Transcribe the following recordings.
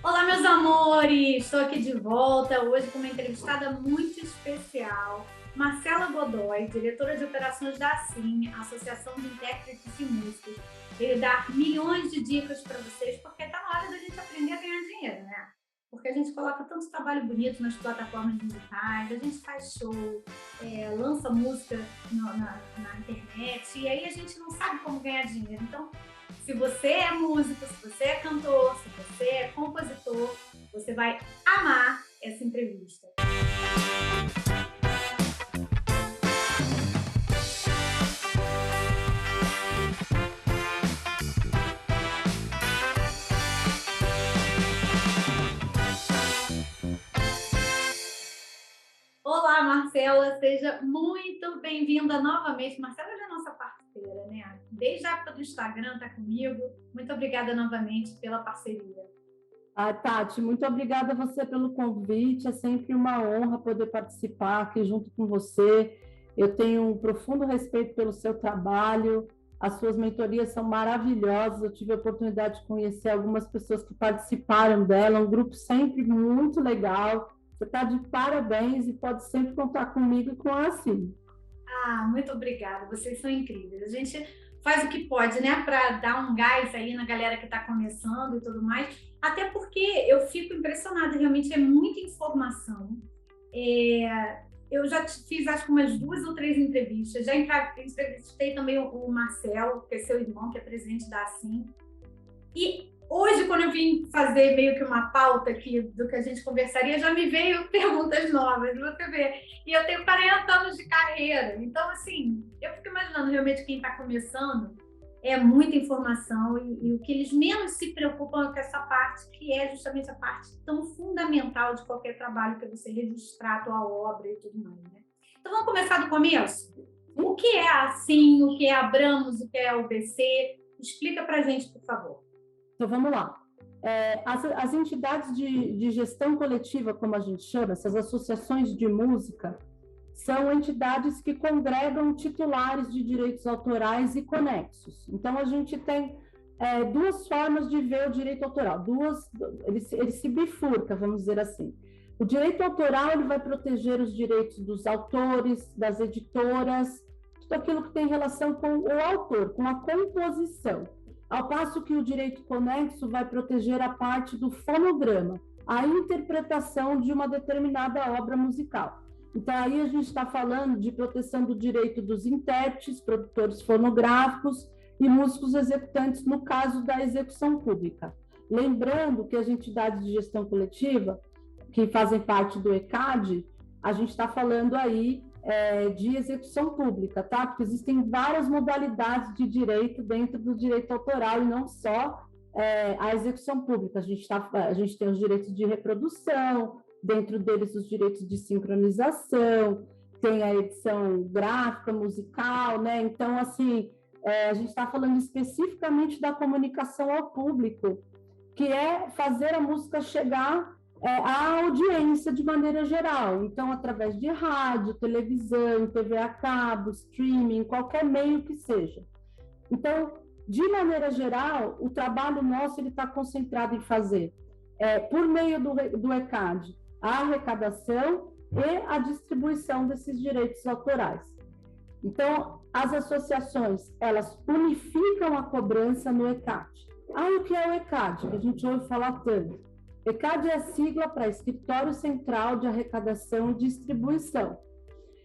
Olá, meus amores! Estou aqui de volta hoje com uma entrevistada muito especial, Marcela Godoy, diretora de operações da ASSIM, Associação de Intérpretes e Músicos. Ele dá milhões de dicas para vocês, porque está na hora da gente aprender a ganhar dinheiro, né? Porque a gente coloca tanto trabalho bonito nas plataformas musicais, a gente faz show, lança música na internet, e aí a gente não sabe como ganhar dinheiro. Então, se você é músico, se você é cantor, se você é compositor, você vai amar essa entrevista. Olá, Marcela, seja muito bem-vinda novamente. Marcela já é nossa parceira, né? Desde a época do Instagram, está comigo. Muito obrigada novamente pela parceria. Tati, muito obrigada a você pelo convite. É sempre uma honra poder participar aqui junto com você. Eu tenho um profundo respeito pelo seu trabalho. As suas mentorias são maravilhosas. Eu tive a oportunidade de conhecer algumas pessoas que participaram dela. Um grupo sempre muito legal. Você está de parabéns e pode sempre contar comigo e com a Assim. Muito obrigada. Vocês são incríveis. A gente faz o que pode, né, para dar um gás aí na galera que está começando e tudo mais. Até porque eu fico impressionada, realmente é muita informação. Eu já fiz, acho que umas 2 ou 3 entrevistas. Já entrevistei também o Marcelo, que é seu irmão, que é presidente da ASSIM. E hoje, quando eu vim fazer meio que uma pauta aqui do que a gente conversaria, já me veio perguntas novas, você vê. E eu tenho 40 anos de carreira. Então, assim, eu fico imaginando realmente quem está começando, é muita informação e o que eles menos se preocupam é com essa parte, que é justamente a parte tão fundamental de qualquer trabalho, que é você registrar a tua obra e tudo mais, né? Então, vamos começar do começo? O que é a ASSIM, o que é a Abramos, o que é a UBC? Explica para a gente, por favor. Então, vamos lá. As entidades de gestão coletiva, como a gente chama, essas associações de música, são entidades que congregam titulares de direitos autorais e conexos. Então, a gente tem 2 formas de ver o direito autoral. Ele se bifurca, vamos dizer assim. O direito autoral ele vai proteger os direitos dos autores, das editoras, tudo aquilo que tem relação com o autor, com a composição. Ao passo que o direito conexo vai proteger a parte do fonograma, a interpretação de uma determinada obra musical. Então, aí a gente está falando de proteção do direito dos intérpretes, produtores fonográficos e músicos executantes, no caso da execução pública. Lembrando que as entidades de gestão coletiva, que fazem parte do ECAD, a gente está falando aí de execução pública, tá? Porque existem várias modalidades de direito dentro do direito autoral e não só a execução pública. A gente tem os direitos de reprodução, dentro deles os direitos de sincronização, tem a edição gráfica, musical, né? Então, assim, a gente está falando especificamente da comunicação ao público, que é fazer a música chegar à audiência de maneira geral. Então, através de rádio, televisão, TV a cabo, streaming, qualquer meio que seja. Então, de maneira geral, o trabalho nosso está concentrado em fazer, por meio do ECAD, a arrecadação e a distribuição desses direitos autorais. Então, as associações, elas unificam a cobrança no ECAD. O que é o ECAD? Que a gente ouve falar tanto. ECAD é a sigla para Escritório Central de Arrecadação e Distribuição.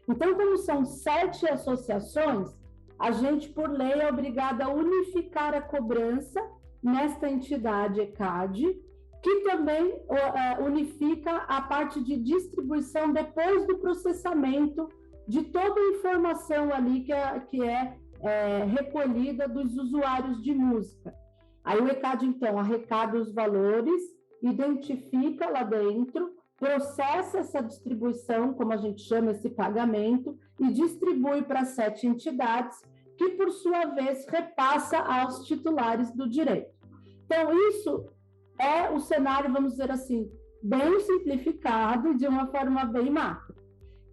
Então, como são 7 associações, a gente, por lei, é obrigada a unificar a cobrança nesta entidade ECAD, que também unifica a parte de distribuição depois do processamento de toda a informação ali que é recolhida dos usuários de música. Aí o ECAD, então, arrecada os valores, identifica lá dentro, processa essa distribuição, como a gente chama esse pagamento, e distribui para 7 entidades, que, por sua vez, repassa aos titulares do direito. Então, isso é o cenário, vamos dizer assim, bem simplificado e de uma forma bem macro.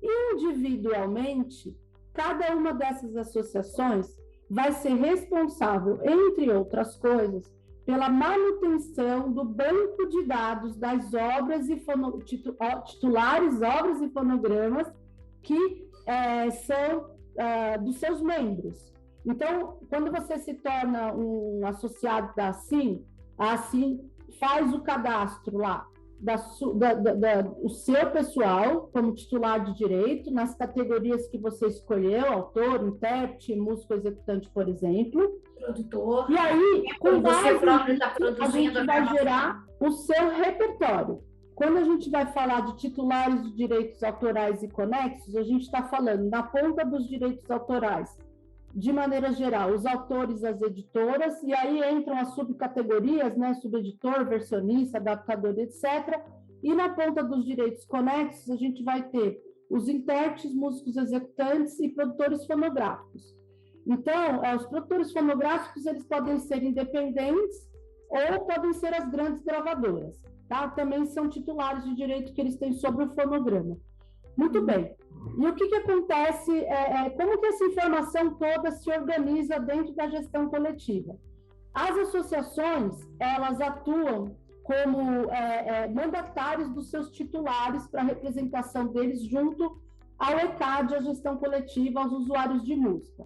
Individualmente, cada uma dessas associações vai ser responsável, entre outras coisas, pela manutenção do banco de dados das obras e titulares, obras e fonogramas que são dos seus membros. Então, quando você se torna um associado da Assim, a Assim faz o cadastro lá o seu pessoal como titular de direito nas categorias que você escolheu, autor, intérprete, músico executante, por exemplo. Produtor. E aí, com você próprio está a gente vai gerar o seu repertório. Quando a gente vai falar de titulares de direitos autorais e conexos, a gente está falando na ponta dos direitos autorais, de maneira geral, os autores, as editoras, e aí entram as subcategorias, né, subeditor, versionista, adaptador, etc. E na ponta dos direitos conexos, a gente vai ter os intérpretes, músicos executantes e produtores fonográficos. Então, os produtores fonográficos, eles podem ser independentes ou podem ser as grandes gravadoras, tá? Também são titulares de direito que eles têm sobre o fonograma. Muito bem. E o que acontece, como que essa informação toda se organiza dentro da gestão coletiva? As associações, elas atuam como mandatários dos seus titulares para a representação deles junto ao ECAD, a gestão coletiva, aos usuários de música.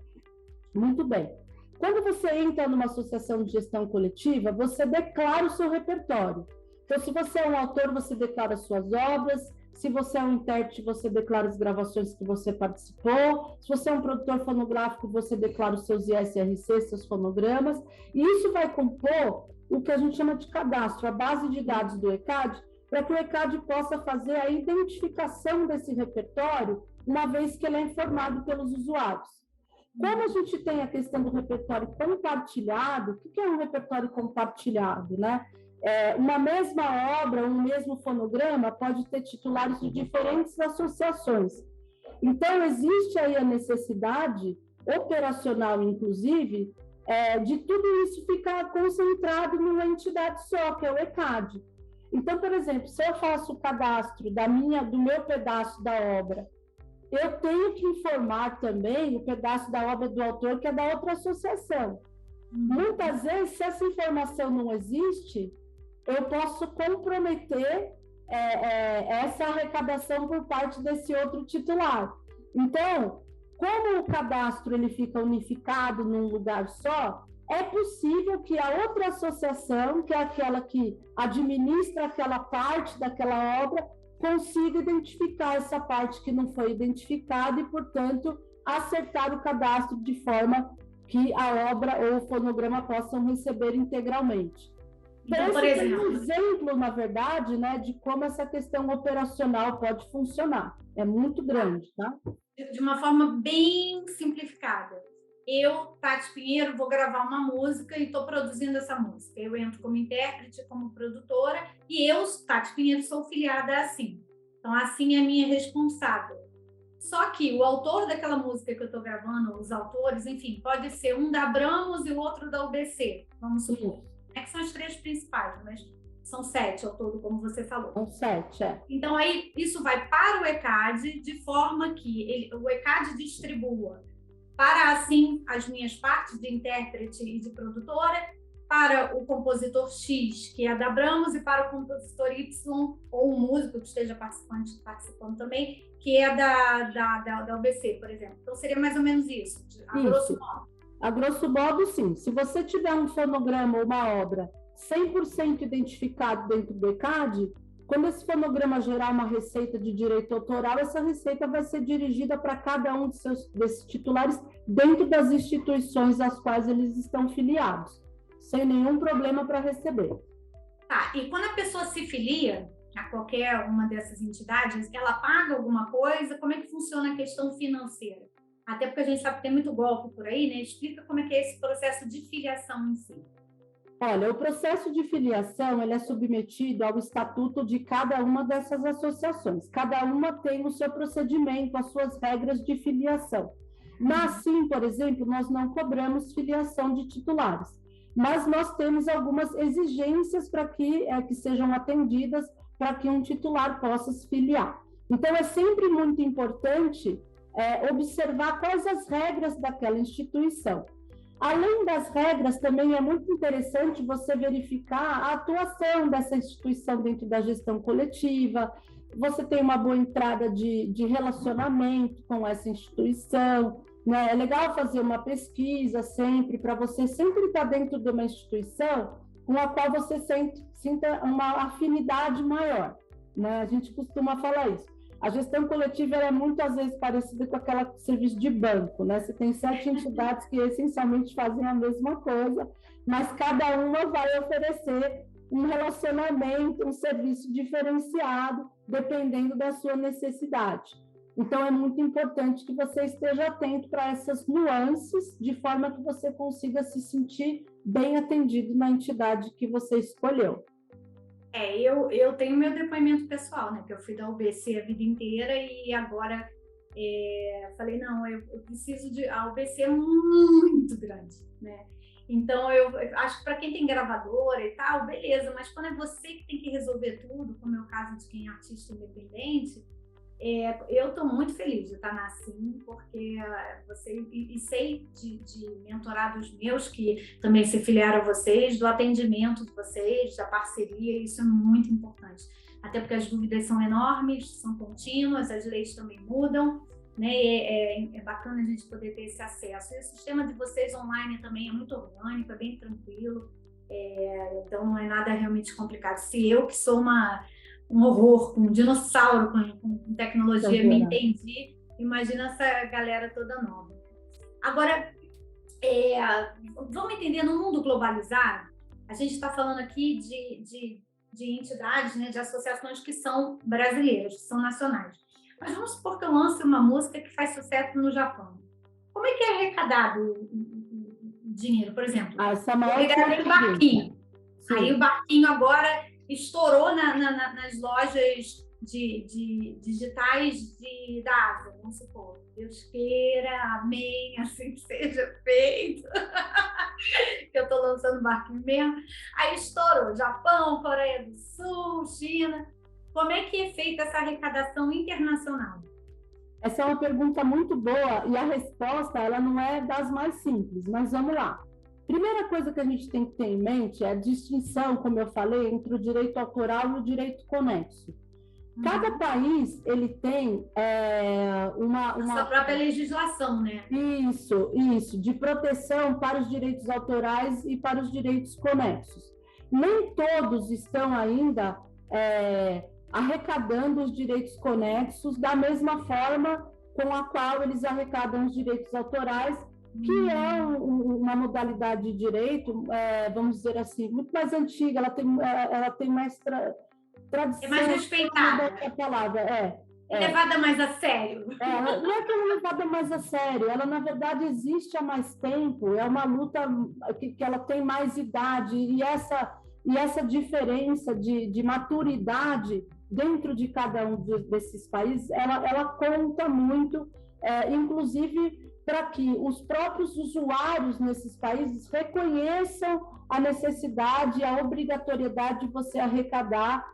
Muito bem. Quando você entra numa associação de gestão coletiva, você declara o seu repertório. Então, se você é um autor, você declara suas obras. Se você é um intérprete, você declara as gravações que você participou. Se você é um produtor fonográfico, você declara os seus ISRC, seus fonogramas. E isso vai compor o que a gente chama de cadastro, a base de dados do ECAD, para que o ECAD possa fazer a identificação desse repertório, uma vez que ele é informado pelos usuários. Como a gente tem a questão do repertório compartilhado, o que é um repertório compartilhado, né? Uma mesma obra, um mesmo fonograma pode ter titulares de diferentes associações. Então, existe aí a necessidade operacional, inclusive, de tudo isso ficar concentrado numa entidade só, que é o ECAD. Então, por exemplo, se eu faço o cadastro do meu pedaço da obra, eu tenho que informar também o pedaço da obra do autor, que é da outra associação. Muitas vezes, se essa informação não existe, eu posso comprometer essa arrecadação por parte desse outro titular. Então, como o cadastro ele fica unificado num lugar só, é possível que a outra associação, que é aquela que administra aquela parte daquela obra, consiga identificar essa parte que não foi identificada e, portanto, acertar o cadastro de forma que a obra ou o fonograma possam receber integralmente. Então, por exemplo, é um exemplo, na verdade, né, de como essa questão operacional pode funcionar. É muito grande, tá? De uma forma bem simplificada. Eu, Tati Pinheiro, vou gravar uma música e estou produzindo essa música. Eu entro como intérprete, como produtora, e eu, Tati Pinheiro, sou filiada à Assim. Então, a Assim é minha responsável. Só que o autor daquela música que eu estou gravando, os autores, enfim, pode ser um da Abramos e o outro da UBC, vamos supor. Que são as três principais, mas são 7 ao todo, como você falou. São 7, Então, aí, isso vai para o ECAD, de forma que o ECAD distribua para, assim, as minhas partes de intérprete e de produtora, para o compositor X, que é da Abramos, e para o compositor Y, ou um músico que esteja participando também, que é da UBC, por exemplo. Então, seria mais ou menos isso, a grosso modo. A grosso modo, sim. Se você tiver um fonograma ou uma obra 100% identificado dentro do ECAD, quando esse fonograma gerar uma receita de direito autoral, essa receita vai ser dirigida para cada um desses titulares dentro das instituições às quais eles estão filiados, sem nenhum problema para receber. Tá, e quando a pessoa se filia a qualquer uma dessas entidades, ela paga alguma coisa? Como é que funciona a questão financeira? Até porque a gente sabe que tem muito golpe por aí, né? Explica como é que é esse processo de filiação em si. Olha, o processo de filiação ele é submetido ao estatuto de cada uma dessas associações. Cada uma tem o seu procedimento, as suas regras de filiação. Na Assim, por exemplo, nós não cobramos filiação de titulares, mas nós temos algumas exigências para que sejam atendidas para que um titular possa se filiar. Então, é sempre muito importante observar quais as regras daquela instituição. Além das regras, também é muito interessante você verificar a atuação dessa instituição dentro da gestão coletiva, você tem uma boa entrada de relacionamento com essa instituição, né? É legal fazer uma pesquisa sempre, para você sempre estar dentro de uma instituição com a qual você sinta uma afinidade maior, né? A gente costuma falar isso. A gestão coletiva é muitas vezes parecida com aquela serviço de banco, né? Você tem 7 entidades que essencialmente fazem a mesma coisa, mas cada uma vai oferecer um relacionamento, um serviço diferenciado, dependendo da sua necessidade. Então, é muito importante que você esteja atento para essas nuances, de forma que você consiga se sentir bem atendido na entidade que você escolheu. Eu tenho meu depoimento pessoal, né? Que eu fui da UBC a vida inteira e agora falei, não, eu preciso de... A UBC é muito grande, né? Então, eu acho que para quem tem gravadora e tal, beleza, mas quando é você que tem que resolver tudo, como é o caso de quem é artista independente, eu estou muito feliz de estar na Assim, porque sei de mentorados meus que também se filiaram a vocês, do atendimento de vocês, da parceria, isso é muito importante. Até porque as dúvidas são enormes, são contínuas, as leis também mudam, né? É bacana a gente poder ter esse acesso. E o sistema de vocês online também é muito orgânico, é bem tranquilo, então não é nada realmente complicado. Se eu, que sou um horror, com um dinossauro, com tecnologia, me entendi, imagina essa galera toda nova. Agora, vamos entender, no mundo globalizado, a gente está falando aqui de entidades, né, de associações que são brasileiras, que são nacionais. Mas vamos supor que eu lance uma música que faz sucesso no Japão. Como é que é arrecadado o dinheiro, por exemplo? Eu gravei um barquinho. Sim. Aí o barquinho agora estourou nas lojas digitais da Ásia, vamos supor. Deus queira, amém, assim que seja feito. Que eu estou lançando barquinho mesmo. Aí estourou Japão, Coreia do Sul, China. Como é que é feita essa arrecadação internacional? Essa é uma pergunta muito boa e a resposta ela não é das mais simples, mas vamos lá. Primeira coisa que a gente tem que ter em mente é a distinção, como eu falei, entre o direito autoral e o direito conexo. Cada país ele tem uma sua própria legislação, né? Isso, de proteção para os direitos autorais e para os direitos conexos. Nem todos estão ainda arrecadando os direitos conexos da mesma forma com a qual eles arrecadam os direitos autorais, que é uma modalidade de direito, vamos dizer assim, muito mais antiga, ela tem mais tradição. É mais respeitada. A palavra, levada mais a sério. Não é que ela é levada mais a sério, ela na verdade existe há mais tempo, é uma luta que ela tem mais idade, e essa diferença de maturidade dentro de cada um desses países, ela conta muito, inclusive para que os próprios usuários nesses países reconheçam a necessidade, a obrigatoriedade de você arrecadar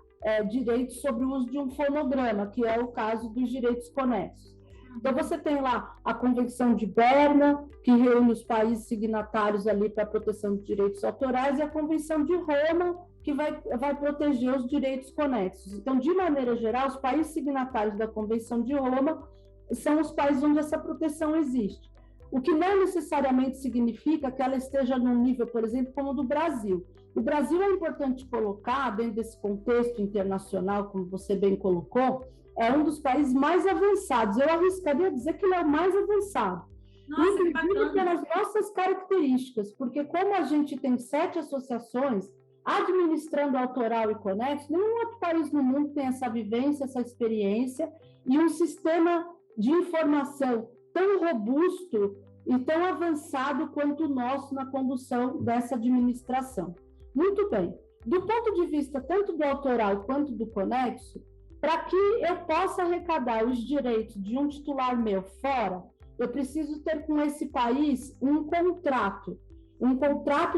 direitos sobre o uso de um fonograma, que é o caso dos direitos conexos. Então, você tem lá a Convenção de Berna, que reúne os países signatários ali para a proteção de direitos autorais, e a Convenção de Roma, que vai proteger os direitos conexos. Então, de maneira geral, os países signatários da Convenção de Roma são os países onde essa proteção existe. O que não necessariamente significa que ela esteja num nível, por exemplo, como o do Brasil. O Brasil é importante colocar, dentro desse contexto internacional, como você bem colocou, é um dos países mais avançados. Eu arriscaria dizer que ele é o mais avançado. Inclusive pelas nossas características, porque como a gente tem 7 associações administrando autoral e conexo, nenhum outro país no mundo tem essa vivência, essa experiência, e um sistema de informação tão robusto e tão avançado quanto o nosso na condução dessa administração. Muito bem. Do ponto de vista tanto do autoral quanto do conexo, para que eu possa arrecadar os direitos de um titular meu fora, eu preciso ter com esse país um contrato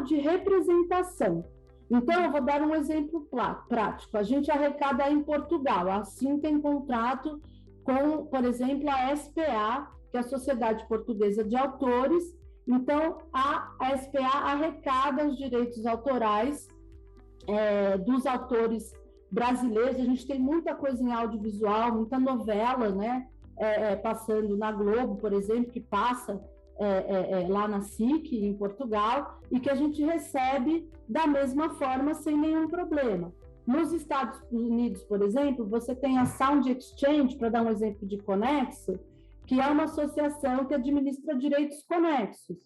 de representação. Então, eu vou dar um exemplo prático. A gente arrecada em Portugal, assim tem contrato com, por exemplo, a SPA, que é a Sociedade Portuguesa de Autores, Então, a SPA arrecada os direitos autorais dos autores brasileiros. A gente tem muita coisa em audiovisual, muita novela, né? Passando na Globo, por exemplo, que passa lá na SIC, em Portugal, e que a gente recebe da mesma forma, sem nenhum problema. Nos Estados Unidos, por exemplo, você tem a Sound Exchange, para dar um exemplo de conexo, que é uma associação que administra direitos conexos.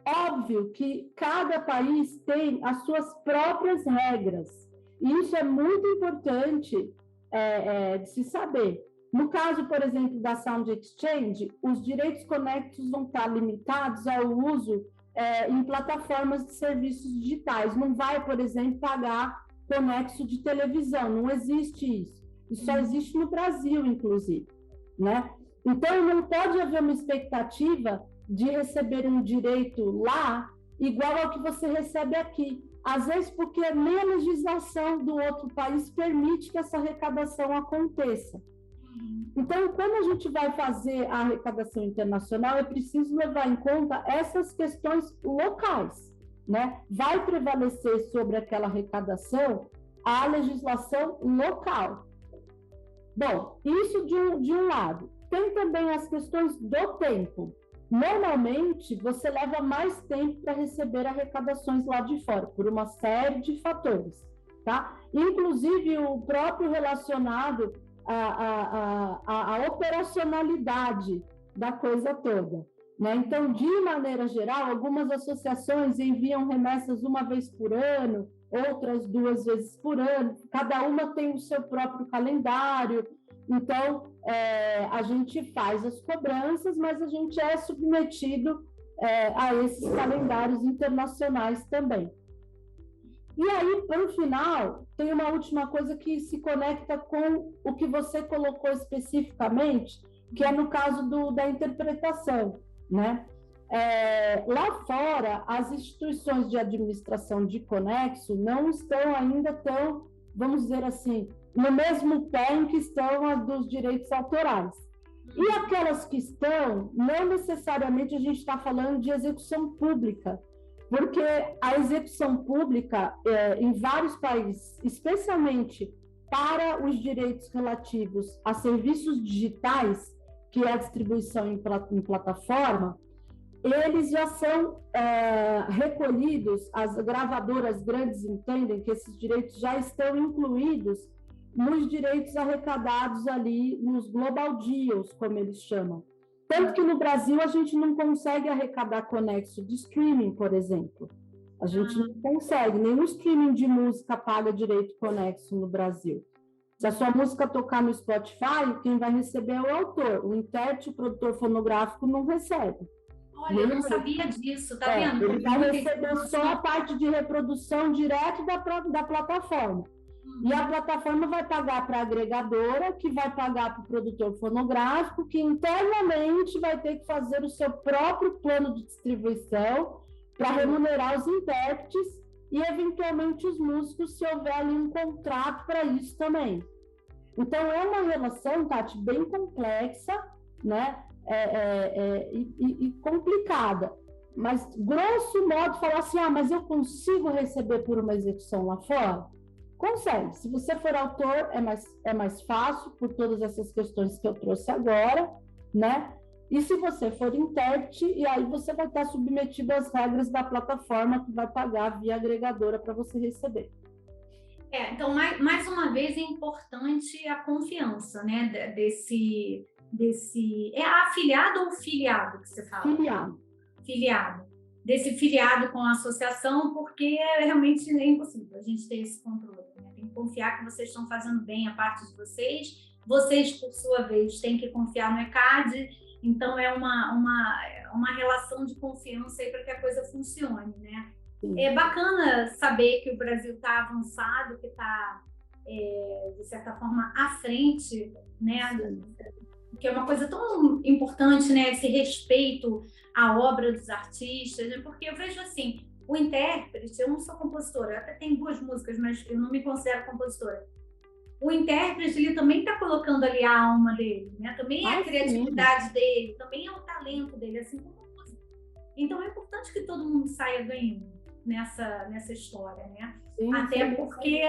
Óbvio que cada país tem as suas próprias regras, e isso é muito importante de se saber. No caso, por exemplo, da Sound Exchange, os direitos conexos vão estar limitados ao uso em plataformas de serviços digitais. Não vai, por exemplo, pagar conexo de televisão, não existe isso. Isso só existe no Brasil, inclusive, né? Então, não pode haver uma expectativa de receber um direito lá igual ao que você recebe aqui. Às vezes, porque nem a legislação do outro país permite que essa arrecadação aconteça. Então, quando a gente vai fazer a arrecadação internacional, é preciso levar em conta essas questões locais, né? Vai prevalecer sobre aquela arrecadação a legislação local. Bom, isso de um lado. Tem também as questões do tempo. Normalmente, você leva mais tempo para receber arrecadações lá de fora, por uma série de fatores, tá? Inclusive, o próprio relacionado à operacionalidade da coisa toda, né? Então, de maneira geral, algumas associações enviam remessas uma vez por ano, outras 2 vezes por ano, cada uma tem o seu próprio calendário. Então, a gente faz as cobranças, mas a gente é submetido a esses calendários internacionais também. E aí, para o final, tem uma última coisa que se conecta com o que você colocou especificamente, que é no caso da interpretação, né? Lá fora, as instituições de administração de conexo não estão ainda tão, vamos dizer assim, no mesmo pé em que estão as dos direitos autorais. E aquelas que estão, não necessariamente a gente está falando de execução pública, porque a execução pública, em vários países, especialmente para os direitos relativos a serviços digitais, que é a distribuição em plataforma, eles já são recolhidos, as gravadoras grandes entendem que esses direitos já estão incluídos nos direitos arrecadados ali nos global deals, como eles chamam. Tanto que no Brasil a gente não consegue arrecadar conexo de streaming, por exemplo. A gente não consegue, nenhum streaming de música paga direito conexo no Brasil. Se a sua música tocar no Spotify, quem vai receber é o autor. O intérprete, o produtor fonográfico não recebe. Olha, eu não sabia disso, tá vendo? Ele vai receber só a parte de reprodução direto da plataforma. E a plataforma vai pagar para a agregadora, que vai pagar para o produtor fonográfico, que internamente vai ter que fazer o seu próprio plano de distribuição para remunerar os intérpretes e, eventualmente, os músicos, se houver ali um contrato para isso também. Então, é uma relação, Tati, bem complexa, né? E complicada. Mas, grosso modo, falar assim, mas eu consigo receber por uma execução lá fora? Consegue. Se você for autor, é mais fácil, por todas essas questões que eu trouxe agora, né? E se você for intérprete, e aí você vai estar submetido às regras da plataforma que vai pagar via agregadora para você receber. Então, mais uma vez, é importante a confiança, né? É afiliado ou filiado que você fala? Filiado. Desse filiado com a associação, porque realmente é impossível a gente ter esse controle, né? Tem que confiar que vocês estão fazendo bem a parte de vocês, por sua vez, têm que confiar no ECAD, então é uma relação de confiança aí para que a coisa funcione, né? Sim. É bacana saber que o Brasil está avançado, que está, de certa forma, à frente, né? Sim. Que é uma coisa tão importante, né? Esse respeito à obra dos artistas, né? Porque eu vejo assim, o intérprete, eu não sou compositora, eu até tenho 2 músicas, mas eu não me considero compositora. O intérprete, ele também está colocando ali a alma dele, né? Também é a criatividade dele, também é o talento dele, assim como a música. Então, é importante que todo mundo saia ganhando nessa história, né? Sim, Até sim. porque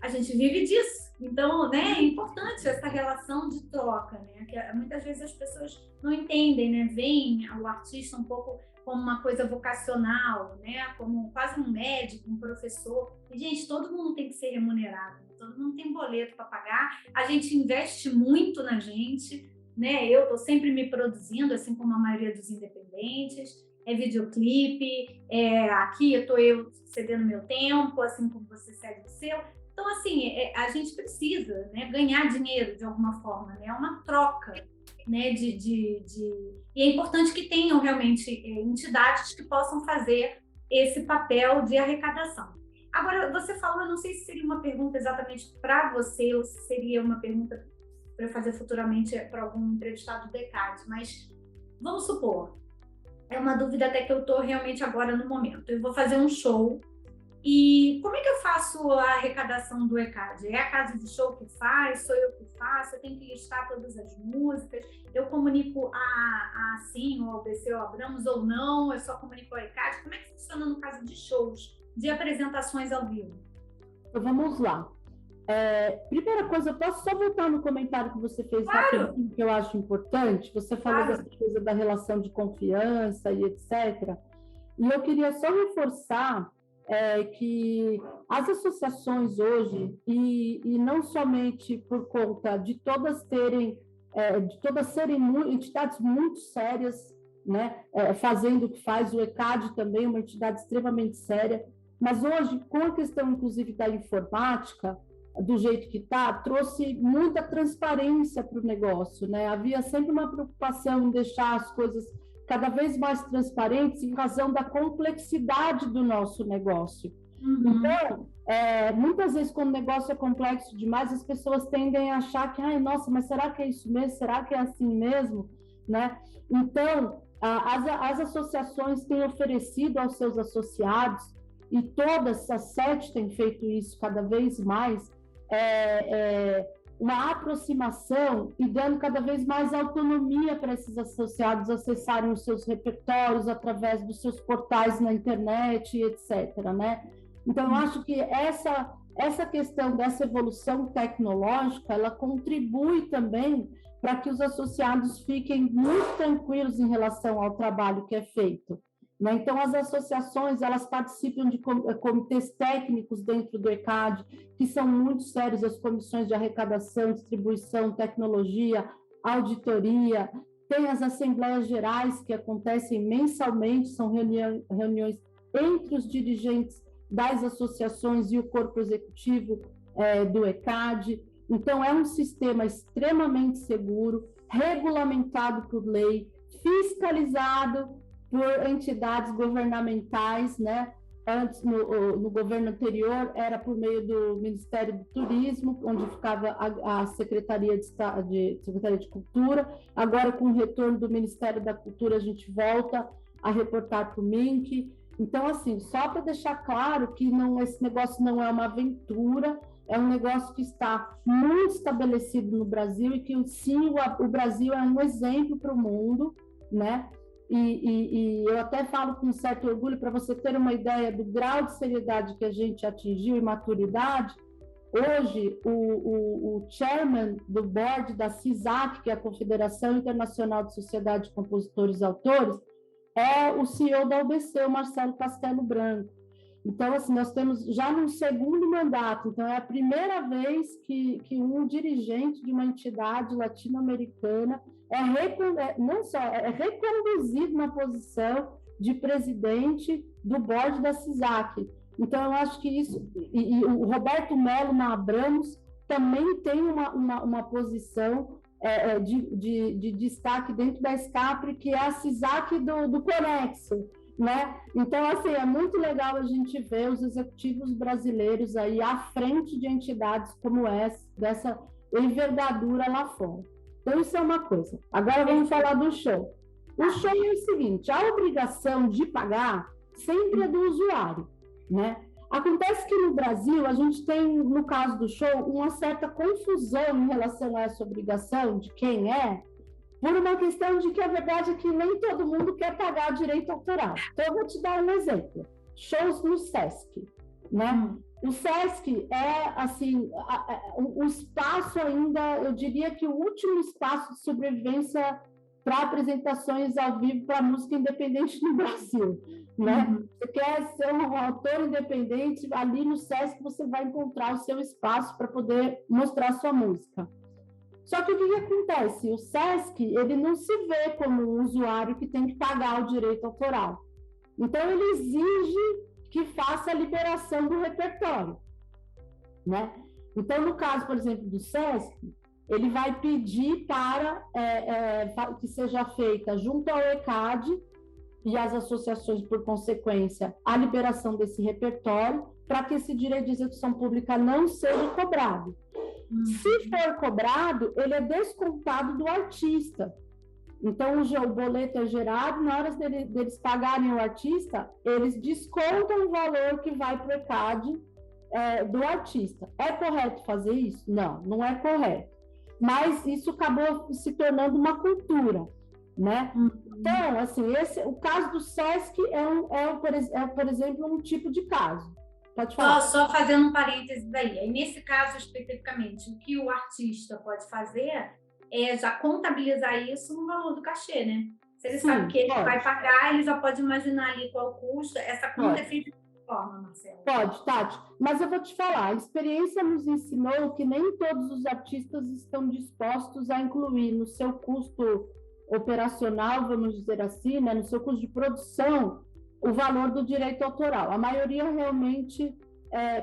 a gente vive disso. Então, né, é importante essa relação de troca, né? Que muitas vezes as pessoas não entendem, né? Veem o artista um pouco como uma coisa vocacional, né? Como quase um médico, um professor. E, gente, todo mundo tem que ser remunerado, né? Todo mundo tem boleto para pagar. A gente investe muito na gente, né? Eu estou sempre me produzindo, assim como a maioria dos independentes. É videoclipe, aqui eu estou cedendo meu tempo, assim como você cede o seu. Então, assim, a gente precisa, né, ganhar dinheiro de alguma forma, né? É uma troca, né? E é importante que tenham realmente entidades que possam fazer esse papel de arrecadação. Agora, você falou, eu não sei se seria uma pergunta exatamente para você ou se seria uma pergunta para eu fazer futuramente para algum entrevistado do ECAD, mas vamos supor, é uma dúvida até que eu estou realmente agora no momento. Eu vou fazer um show e como é que eu faço a arrecadação do ECAD? É a casa de show que faz? Sou eu que faço? Eu tenho que listar todas as músicas? Eu comunico a Sim ou ao BC ou Abramos ou não? Eu só comunico ao ECAD? Como é que funciona no caso de shows, de apresentações ao vivo? Então, vamos lá. Primeira coisa, eu posso só voltar no comentário que você fez, claro, que eu acho importante? Você falou claro. dessa coisa da relação de confiança e etc. E eu queria só reforçar que as associações hoje, e não somente por conta de todas serem entidades muito sérias, né, fazendo o que faz, o ECAD também, uma entidade extremamente séria, mas hoje, com a questão, inclusive, da informática, do jeito que está, trouxe muita transparência para o negócio, né? Havia sempre uma preocupação em deixar as coisas cada vez mais transparentes em razão da complexidade do nosso negócio. Uhum. Então, muitas vezes, quando o negócio é complexo demais, as pessoas tendem a achar que, ai, nossa, mas será que é isso mesmo? Será que é assim mesmo? Né? Então, as associações têm oferecido aos seus associados, e todas as 7 têm feito isso cada vez mais, uma aproximação e dando cada vez mais autonomia para esses associados acessarem os seus repertórios através dos seus portais na internet, etc. Né? Então, eu acho que essa questão dessa evolução tecnológica, ela contribui também para que os associados fiquem muito tranquilos em relação ao trabalho que é feito. Né? Então, as associações, elas participam de comitês técnicos dentro do ECAD, que são muito sérios, as comissões de arrecadação, distribuição, tecnologia, auditoria, tem as assembleias gerais que acontecem mensalmente, são reuniões entre os dirigentes das associações e o corpo executivo do ECAD. Então, é um sistema extremamente seguro, regulamentado por lei, fiscalizado por entidades governamentais, né? Antes, no governo anterior, era por meio do Ministério do Turismo, onde ficava a Secretaria de Cultura. Agora, com o retorno do Ministério da Cultura, a gente volta a reportar para o MINC. Então, assim, só para deixar claro que esse negócio não é uma aventura, é um negócio que está muito estabelecido no Brasil e que, sim, o Brasil é um exemplo para o mundo, né? E eu até falo com certo orgulho, para você ter uma ideia do grau de seriedade que a gente atingiu e maturidade. Hoje, o chairman do board da CISAC, que é a Confederação Internacional de Sociedade de Compositores e Autores, é o CEO da UBC, o Marcelo Castelo Branco. Então, assim, nós temos já no segundo mandato, então é a primeira vez que um dirigente de uma entidade latino-americana não só é reconduzido na posição de presidente do board da CISAC. Então, eu acho que isso... E o Roberto Melo, na Abramos, também tem uma posição de destaque dentro da SCAPRE, que é a CISAC do Conexo, né? Então, assim, é muito legal a gente ver os executivos brasileiros aí à frente de entidades como essa, dessa envergadura lá fora. Então, isso é uma coisa. Agora, vamos falar do show. O show é o seguinte, a obrigação de pagar sempre é do usuário, né? Acontece que no Brasil, a gente tem, no caso do show, uma certa confusão em relação a essa obrigação de quem é, por uma questão de que a verdade é que nem todo mundo quer pagar direito autoral. Então, eu vou te dar um exemplo. Shows no Sesc, né? O Sesc é, assim, o espaço ainda, eu diria que o último espaço de sobrevivência para apresentações ao vivo para música independente no Brasil, né? Você quer ser um autor independente, ali no Sesc você vai encontrar o seu espaço para poder mostrar sua música. Só que o que acontece? O Sesc, ele não se vê como um usuário que tem que pagar o direito autoral. Então, ele exige que faça a liberação do repertório, né? Então, no caso, por exemplo, do Sesc, ele vai pedir para que seja feita junto ao ECAD e às associações, por consequência, a liberação desse repertório para que esse direito de execução pública não seja cobrado. Se for cobrado, ele é descontado do artista. Então, o boleto é gerado, na hora deles pagarem o artista, eles descontam o valor que vai para o ECAD do artista. É correto fazer isso? Não, não é correto. Mas isso acabou se tornando uma cultura, né? Então, assim, o caso do Sesc por exemplo, um tipo de caso. Pode falar. Só fazendo um parênteses aí. Aí, nesse caso especificamente, o que o artista pode fazer é já contabilizar isso no valor do cachê, né? Se ele sabe que ele vai pagar, ele já pode imaginar ali qual o custo. Essa conta é feita de que forma, Marcelo? Pode, Tati. Mas eu vou te falar, a experiência nos ensinou que nem todos os artistas estão dispostos a incluir no seu custo operacional, vamos dizer assim, né, no seu custo de produção, o valor do direito autoral. A maioria realmente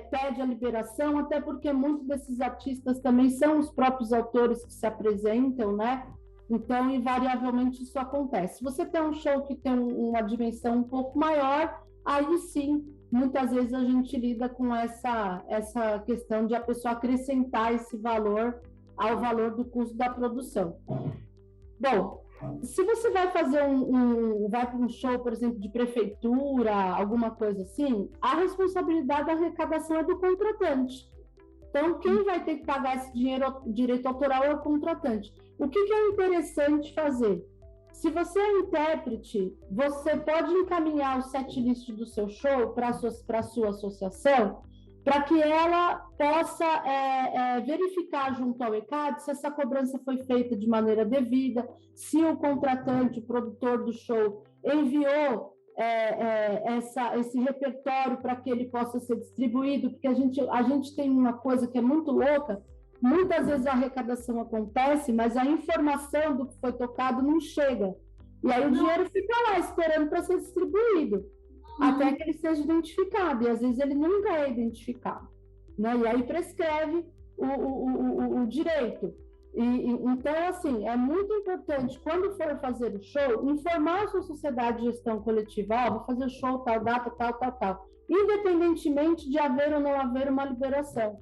pede a liberação, até porque muitos desses artistas também são os próprios autores que se apresentam, né? Então, invariavelmente, isso acontece. Se você tem um show que tem uma dimensão um pouco maior, aí sim, muitas vezes a gente lida com essa questão de a pessoa acrescentar esse valor ao valor do custo da produção. Bom, se você vai fazer vai para um show, por exemplo, de prefeitura, alguma coisa assim, a responsabilidade da arrecadação é do contratante. Então, quem vai ter que pagar esse direito autoral é o contratante. O que é interessante fazer? Se você é intérprete, você pode encaminhar o setlist do seu show para a sua associação, para que ela possa verificar junto ao ECAD se essa cobrança foi feita de maneira devida, se o contratante, o produtor do show, enviou esse repertório para que ele possa ser distribuído, porque a gente tem uma coisa que é muito louca, muitas vezes a arrecadação acontece, mas a informação do que foi tocado não chega, e aí o dinheiro fica lá esperando para ser distribuído, até que ele seja identificado, e às vezes ele nunca é identificado, né? E aí prescreve o direito. Então, assim, é muito importante, quando for fazer o show, informar a sua sociedade de gestão coletiva, vou fazer o show, tal data, tal, independentemente de haver ou não haver uma liberação.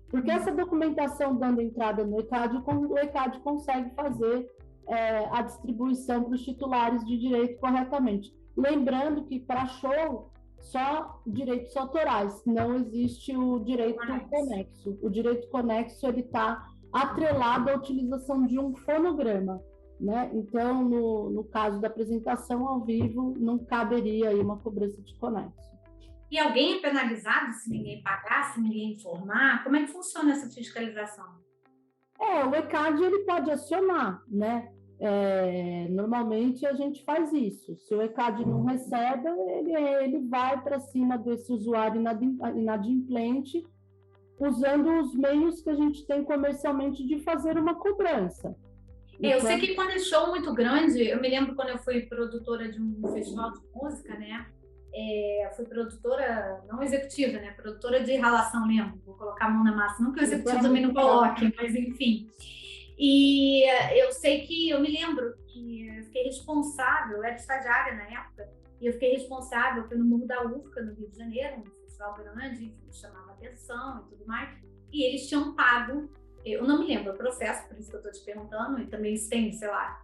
Porque essa documentação dando entrada no ECAD, o ECAD consegue fazer a distribuição para os titulares de direito corretamente. Lembrando que para show, só direitos autorais, não existe o direito conexo. O direito conexo está atrelado à utilização de um fonograma, né? Então, no caso da apresentação ao vivo, não caberia aí uma cobrança de conexo. E alguém é penalizado se ninguém pagar, se ninguém informar? Como é que funciona essa fiscalização? O ECAD ele pode acionar, né? Normalmente a gente faz isso. Se o ECAD não recebe, ele vai para cima desse usuário inadimplente, usando os meios que a gente tem comercialmente de fazer uma cobrança. Eu sei que quando é show muito grande, eu me lembro quando eu fui produtora de um festival de música, né? Fui produtora, não executiva, né? Produtora de relação mesmo. Vou colocar a mão na massa, não que o executivo também não coloque, mas enfim. E eu me lembro que eu fiquei responsável, eu era estagiária na época, e eu fiquei responsável pelo Morro da Urca, no Rio de Janeiro, um festival grande, enfim, chamava atenção e tudo mais, e eles tinham pago, eu não me lembro o processo, por isso que eu estou te perguntando, e também isso tem, sei lá,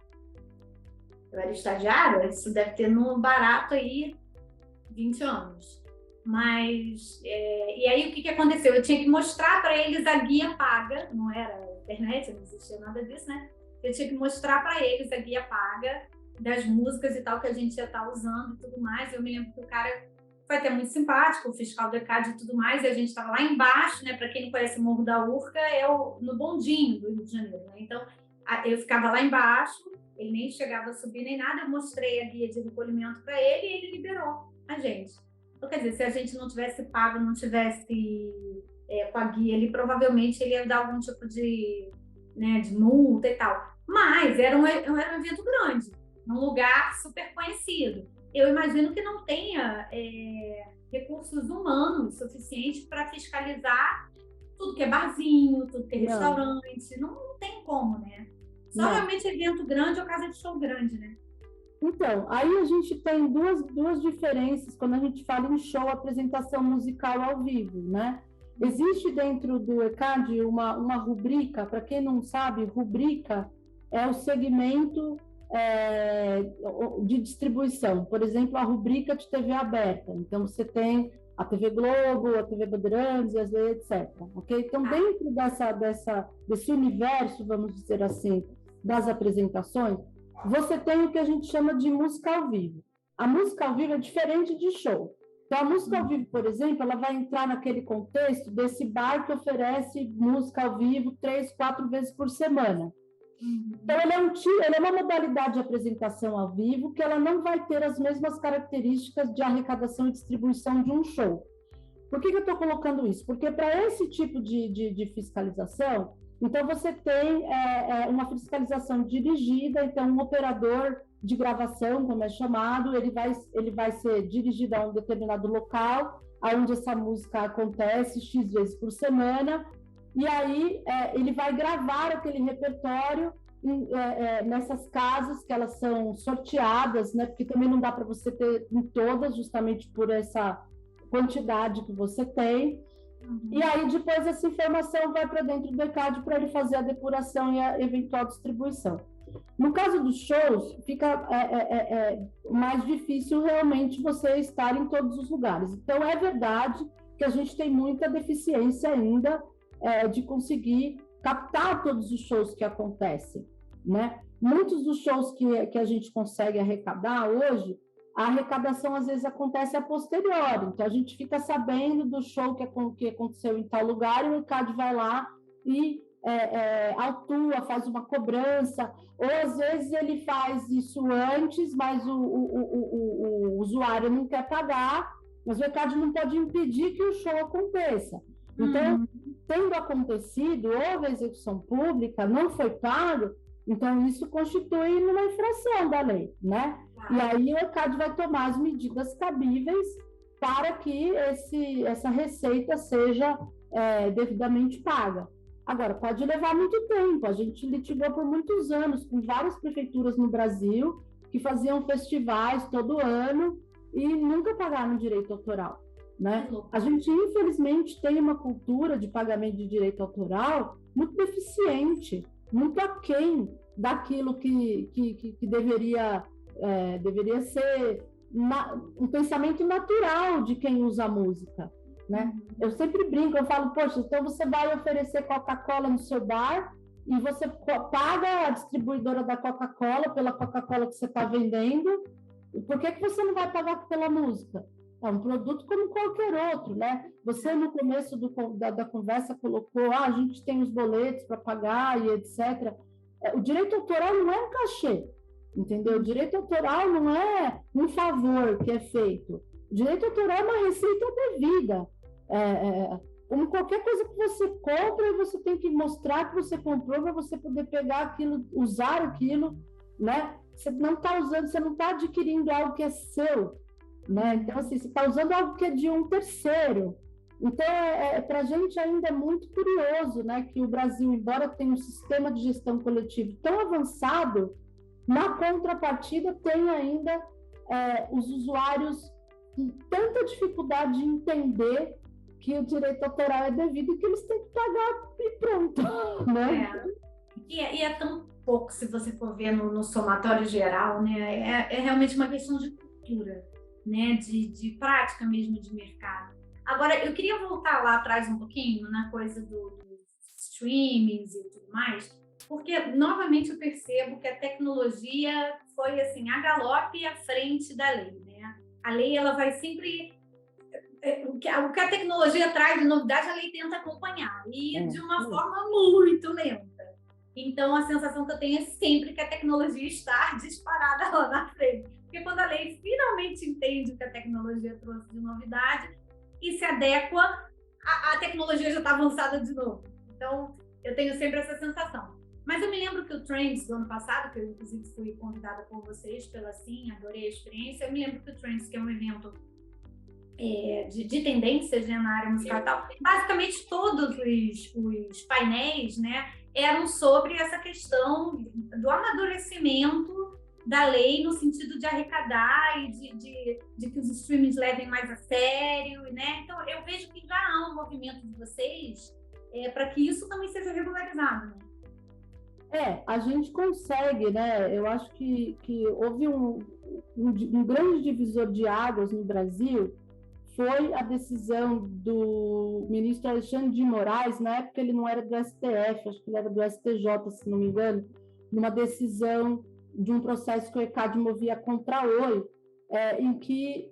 eu era estagiária, isso deve ter no barato aí 20 anos. Mas, e aí o que aconteceu? Eu tinha que mostrar para eles a guia paga, não era internet, não existia nada disso, né? eu tinha que mostrar para eles a guia paga das músicas e tal que a gente ia estar usando e tudo mais. Eu me lembro que o cara foi até muito simpático, o fiscal do ECAD e tudo mais, e a gente estava lá embaixo, né? Para quem não conhece o Morro da Urca, no bondinho do Rio de Janeiro, né? Então, eu ficava lá embaixo, ele nem chegava a subir nem nada, eu mostrei a guia de recolhimento para ele e ele liberou a gente. Então, quer dizer, se a gente não tivesse pago, não tivesse com a guia ali, provavelmente ele ia dar algum tipo de, né, de multa e tal. Mas era um evento grande, num lugar super conhecido. Eu imagino que não tenha recursos humanos suficientes para fiscalizar tudo que é barzinho, tudo que é restaurante. Não tem como, né? Só realmente evento grande ou casa de show grande, né? Então, aí a gente tem duas diferenças quando a gente fala em show, apresentação musical ao vivo, né? Existe dentro do ECAD uma rubrica, para quem não sabe, rubrica é o segmento de distribuição. Por exemplo, a rubrica de TV aberta. Então, você tem a TV Globo, a TV Bandeirantes, etc. Okay? Então, dentro desse universo, vamos dizer assim, das apresentações, você tem o que a gente chama de música ao vivo. A música ao vivo é diferente de show. Então, a música ao vivo, por exemplo, ela vai entrar naquele contexto desse bar que oferece música ao vivo 3, 4 vezes por semana. Então, ele é uma modalidade de apresentação ao vivo que ela não vai ter as mesmas características de arrecadação e distribuição de um show. Por que eu estou colocando isso? Porque para esse tipo de fiscalização, então você tem uma fiscalização dirigida, então um operador de gravação, como é chamado, ele vai ser dirigido a um determinado local, onde essa música acontece X vezes por semana, e aí ele vai gravar aquele repertório nessas casas que elas são sorteadas, né? Porque também não dá para você ter em todas, justamente por essa quantidade que você tem. E aí depois essa informação vai para dentro do ECAD para ele fazer a depuração e a eventual distribuição. No caso dos shows, fica mais difícil realmente você estar em todos os lugares. Então, é verdade que a gente tem muita deficiência ainda de conseguir captar todos os shows que acontecem, né? Muitos dos shows que a gente consegue arrecadar hoje, a arrecadação às vezes acontece a posteriori, então a gente fica sabendo do show que aconteceu em tal lugar e o ECAD vai lá e autua, faz uma cobrança, ou às vezes ele faz isso antes, mas o usuário não quer pagar, mas o ECAD não pode impedir que o show aconteça. Então, tendo acontecido, houve a execução pública, não foi pago, então isso constitui uma infração da lei, né? E aí o ECAD vai tomar as medidas cabíveis para que essa receita seja devidamente paga. Agora, pode levar muito tempo, a gente litigou por muitos anos com várias prefeituras no Brasil que faziam festivais todo ano e nunca pagaram direito autoral. Né? A gente, infelizmente, tem uma cultura de pagamento de direito autoral muito deficiente, muito aquém daquilo que deveria ser um pensamento natural de quem usa a música. Né? Eu sempre brinco, eu falo, poxa, então você vai oferecer Coca-Cola no seu bar e você paga a distribuidora da Coca-Cola pela Coca-Cola que você está vendendo, e por que você não vai pagar pela música? É um produto como qualquer outro, né? Você, no começo da conversa, colocou, a gente tem os boletos para pagar e etc. O direito autoral não é um cachê, entendeu? O direito autoral não é um favor que é feito. O direito autoral é uma receita devida. Como qualquer coisa que você compra, você tem que mostrar que você comprou para você poder pegar aquilo, usar aquilo, né? Você não está usando, você não está adquirindo algo que é seu. Né? Então, assim, você está usando algo que é de um terceiro. Então, para a gente ainda é muito curioso, né, que o Brasil, embora tenha um sistema de gestão coletiva tão avançado, na contrapartida tem ainda os usuários com tanta dificuldade de entender que o direito autoral é devido e que eles têm que pagar e pronto. Né? E é tão pouco, se você for ver no somatório geral, né? É realmente uma questão de cultura. Né, de prática mesmo de mercado. Agora, eu queria voltar lá atrás um pouquinho na coisa dos streamings e tudo mais, porque, novamente, eu percebo que a tecnologia foi, assim, a galope à frente da lei, né? A lei, ela vai sempre... O que a tecnologia traz de novidade, a lei tenta acompanhar, e de uma forma muito lenta. Então, a sensação que eu tenho é sempre que a tecnologia está disparada lá na frente. Porque quando a lei finalmente entende o que a tecnologia trouxe de novidade e se adequa, a tecnologia já está avançada de novo. Então, eu tenho sempre essa sensação. Mas eu me lembro que o Trends do ano passado, que eu inclusive fui convidada por vocês pela Sim, adorei a experiência, eu me lembro que o Trends, que é um evento de tendências, né, na área musical e tal, basicamente todos os painéis, né, eram sobre essa questão do amadurecimento da lei no sentido de arrecadar e de que os streamings levem mais a sério, né? Então, eu vejo que já há um movimento de vocês para que isso também seja regularizado, né? A gente consegue, né? Eu acho que houve um grande divisor de águas no Brasil, foi a decisão do ministro Alexandre de Moraes, na época ele não era do STF, acho que ele era do STJ, se não me engano, numa decisão de um processo que o ECAD movia contra a Oi, em que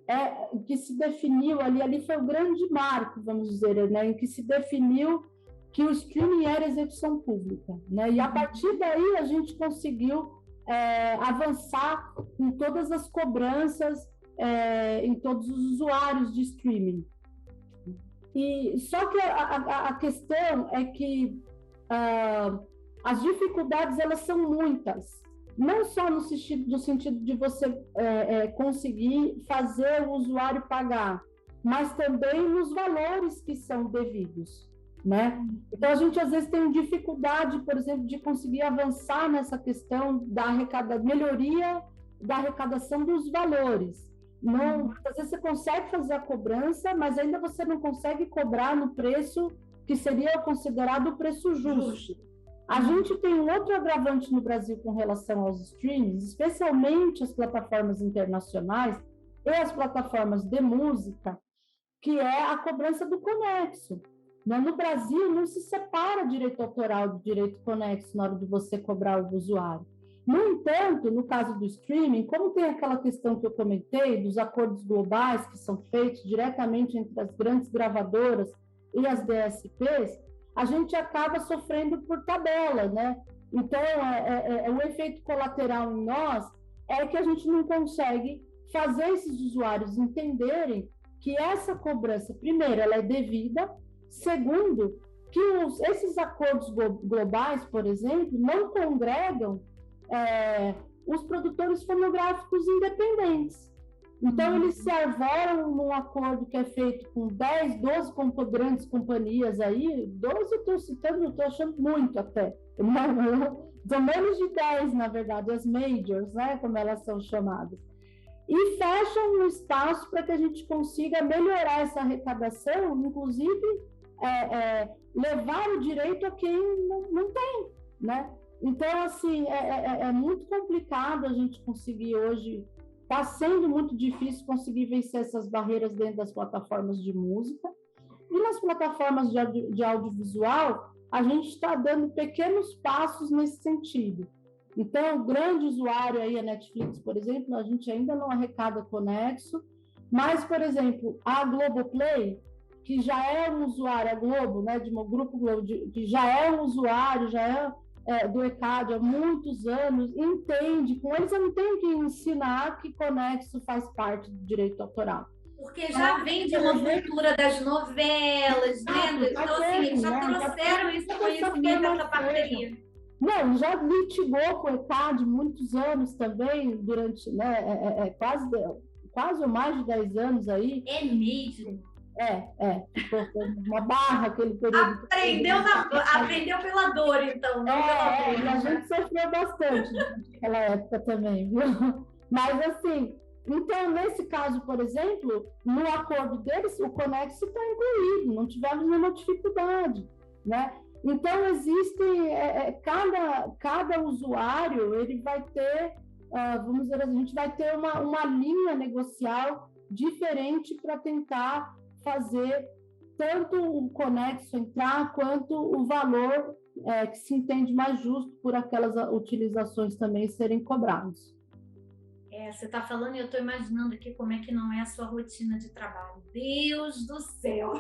se definiu, ali foi o grande marco, vamos dizer, né, em que se definiu que o streaming era execução pública, né, e a partir daí a gente conseguiu avançar em todas as cobranças em todos os usuários de streaming. E só que a questão é que as dificuldades elas são muitas, não só no sentido de você conseguir fazer o usuário pagar, mas também nos valores que são devidos, né? Então a gente às vezes tem dificuldade, por exemplo, de conseguir avançar nessa questão da melhoria da arrecadação dos valores. Não, às vezes você consegue fazer a cobrança, mas ainda você não consegue cobrar no preço que seria considerado o preço justo. A gente tem um outro agravante no Brasil com relação aos streams, especialmente as plataformas internacionais e as plataformas de música, que é a cobrança do conexo. No Brasil, não se separa direito autoral do direito conexo na hora de você cobrar o usuário. No entanto, no caso do streaming, como tem aquela questão que eu comentei dos acordos globais que são feitos diretamente entre as grandes gravadoras e as DSPs, a gente acaba sofrendo por tabela, né? Então, o efeito colateral em nós é que a gente não consegue fazer esses usuários entenderem que essa cobrança, primeiro, ela é devida, segundo, que esses acordos globais, por exemplo, não congregam os produtores fonográficos independentes. Então, eles se arvoram num acordo que é feito com 10, 12 grandes companhias aí, 12 eu estou citando, eu estou achando muito até, são menos de 10, na verdade, as majors, né, como elas são chamadas, e fecham um espaço para que a gente consiga melhorar essa arrecadação, inclusive levar o direito a quem não tem, né? Então, assim, é muito complicado a gente conseguir hoje, está sendo muito difícil conseguir vencer essas barreiras dentro das plataformas de música. E nas plataformas de audiovisual, a gente está dando pequenos passos nesse sentido. Então, o grande usuário aí, a Netflix, por exemplo, a gente ainda não arrecada conexo, mas, por exemplo, a Globoplay, que já é um usuário, a Globo, né, de um grupo Globo, que já é um usuário, já do ECAD há muitos anos, entende, com eles eu não tenho que ensinar que conexo faz parte do direito autoral. Porque já vem de uma cultura das novelas, né? Então, assim, eles já trouxeram esse conhecimento dessa parceria. Não, já litigou com o ECAD muitos anos também, durante, né, quase mais de 10 anos aí. É mesmo? Uma barra aquele período. Aprendeu pela dor, então. A gente sofreu bastante naquela época também, viu? Mas, assim, então, nesse caso, por exemplo, no acordo deles, o conexo está incluído, não tivemos nenhuma dificuldade, né? Então, existem, cada usuário, ele vai ter, vamos dizer assim, a gente vai ter uma linha negocial diferente para tentar fazer tanto o Conexo entrar, quanto o valor que se entende mais justo por aquelas utilizações também serem cobrados. Você está falando e eu estou imaginando aqui como é que não é a sua rotina de trabalho. Deus do céu!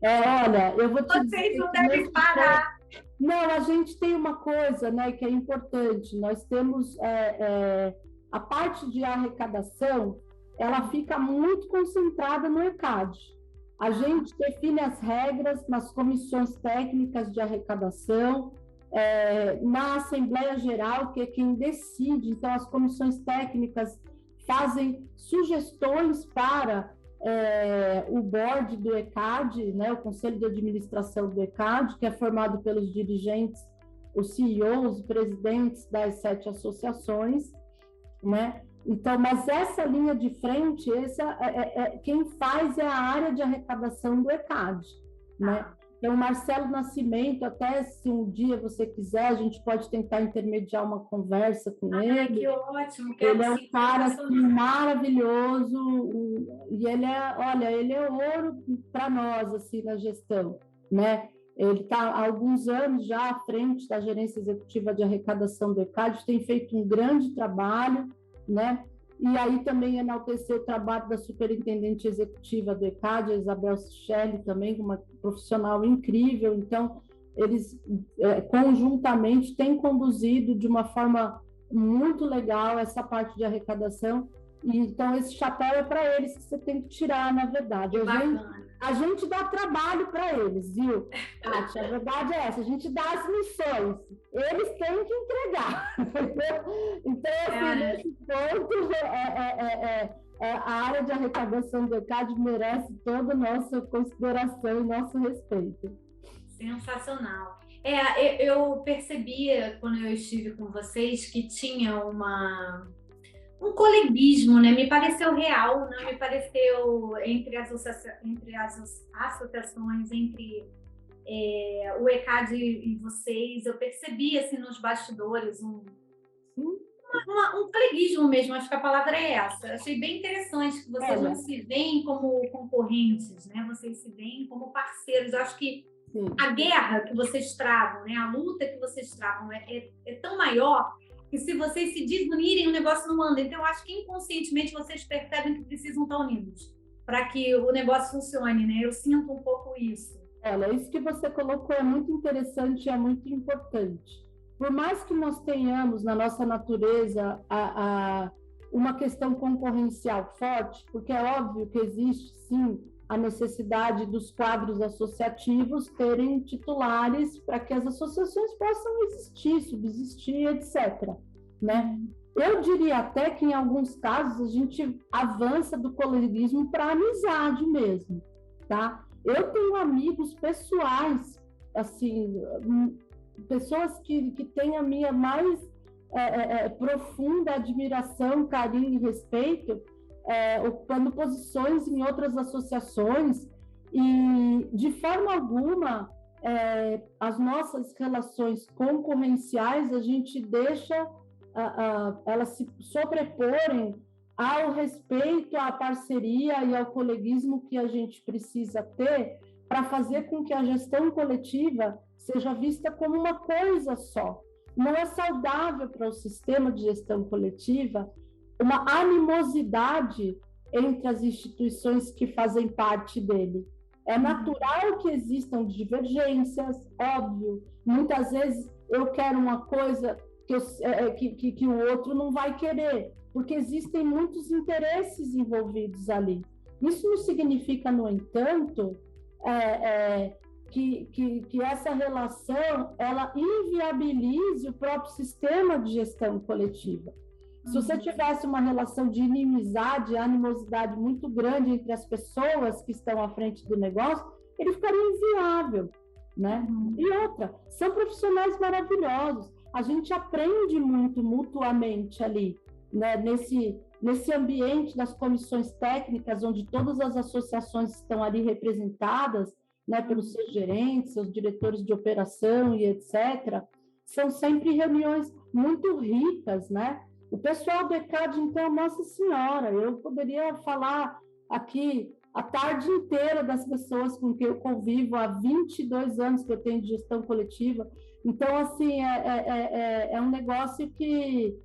Olha, eu vou te dizer... Vocês não devem parar. Não, a gente tem uma coisa, né, que é importante. Nós temos a parte de arrecadação, ela fica muito concentrada no ECAD. A gente define as regras nas comissões técnicas de arrecadação, na Assembleia Geral, que é quem decide. Então, as comissões técnicas fazem sugestões para o board do ECAD, né, o Conselho de Administração do ECAD, que é formado pelos dirigentes, os CEOs, presidentes das 7 associações, né? Então, mas essa linha de frente, quem faz é a área de arrecadação do ECAD, né? Então, o Marcelo Nascimento, até se um dia você quiser, a gente pode tentar intermediar uma conversa com ele. Que ótimo! Ele é um cara assim, maravilhoso, e ele é ouro para nós, assim, na gestão, né? Ele está há alguns anos já à frente da gerência executiva de arrecadação do ECAD, tem feito um grande trabalho, né? E aí também enaltecer o trabalho da superintendente executiva do ECAD, a Isabel Shelley, também uma profissional incrível. Então, eles conjuntamente têm conduzido de uma forma muito legal essa parte de arrecadação. E, então, esse chapéu é para eles que você tem que tirar, na verdade. A gente dá trabalho para eles, viu, Tati? A verdade é essa, a gente dá as missões, eles têm que entregar. Então, assim, nesse ponto, a área de arrecadação do ECAD merece toda a nossa consideração e nosso respeito. Sensacional. Eu percebia, quando eu estive com vocês, que tinha um coleguismo, né? Me pareceu real, não me pareceu entre as associações, entre o ECAD e vocês. Eu percebi, assim, nos bastidores um coleguismo mesmo, acho que a palavra é essa. Achei bem interessante que vocês não se veem como concorrentes, né? Vocês se veem como parceiros. Eu acho que a guerra que vocês travam, né? A luta que vocês travam é tão maior que se vocês se desunirem, o negócio não anda. Então, eu acho que inconscientemente vocês percebem que precisam estar unidos para que o negócio funcione, né? Eu sinto um pouco isso. Olha, isso que você colocou é muito interessante e é muito importante. Por mais que nós tenhamos na nossa natureza uma questão concorrencial forte, porque é óbvio que existe, sim, a necessidade dos quadros associativos terem titulares para que as associações possam existir, subsistir, etc., né? Eu diria até que, em alguns casos, a gente avança do coleguismo para a amizade mesmo, tá? Eu tenho amigos pessoais, assim, pessoas que têm a minha mais profunda admiração, carinho e respeito, ocupando posições em outras associações, e de forma alguma as nossas relações concorrenciais a gente deixa elas se sobreporem ao respeito, à parceria e ao coleguismo que a gente precisa ter para fazer com que a gestão coletiva seja vista como uma coisa só. Não é saudável para o sistema de gestão coletiva uma animosidade entre as instituições que fazem parte dele. É natural que existam divergências, óbvio. Muitas vezes eu quero uma coisa que o outro não vai querer, porque existem muitos interesses envolvidos ali. Isso não significa, no entanto, que essa relação ela inviabilize o próprio sistema de gestão coletiva. Se você tivesse uma relação de inimizade, animosidade muito grande entre as pessoas que estão à frente do negócio, ele ficaria inviável, né? E outra, são profissionais maravilhosos, a gente aprende muito mutuamente ali, né? Nesse ambiente das comissões técnicas, onde todas as associações estão ali representadas, né, pelos seus gerentes, seus diretores de operação e etc., são sempre reuniões muito ricas, né? O pessoal do ECAD, então, Nossa Senhora, eu poderia falar aqui a tarde inteira das pessoas com quem eu convivo há 22 anos que eu tenho de gestão coletiva. Então, assim, é um negócio que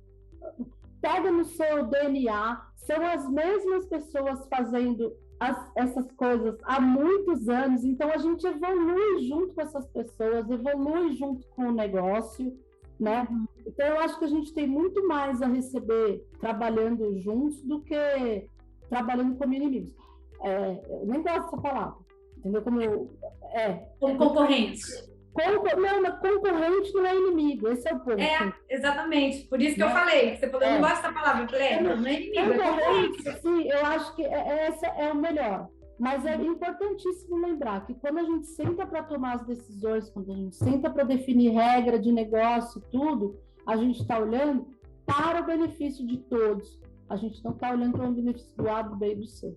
pega no seu DNA, são as mesmas pessoas fazendo essas coisas há muitos anos, então a gente evolui junto com essas pessoas, evolui junto com o negócio, né? Então eu acho que a gente tem muito mais a receber trabalhando juntos do que trabalhando como inimigos. Eu nem gosto dessa palavra, entendeu? Como concorrentes. Não, mas concorrente não é inimigo, esse é o ponto. Exatamente. Por isso que eu falei. Você falou, eu não gosto da palavra. Eu falei, não é inimigo, é concorrente. Sim, eu acho que essa é o melhor. Mas é importantíssimo lembrar que quando a gente senta para tomar as decisões, quando a gente senta para definir regra de negócio, tudo, a gente está olhando para o benefício de todos. A gente não está olhando para o benefício do A, do B e do C.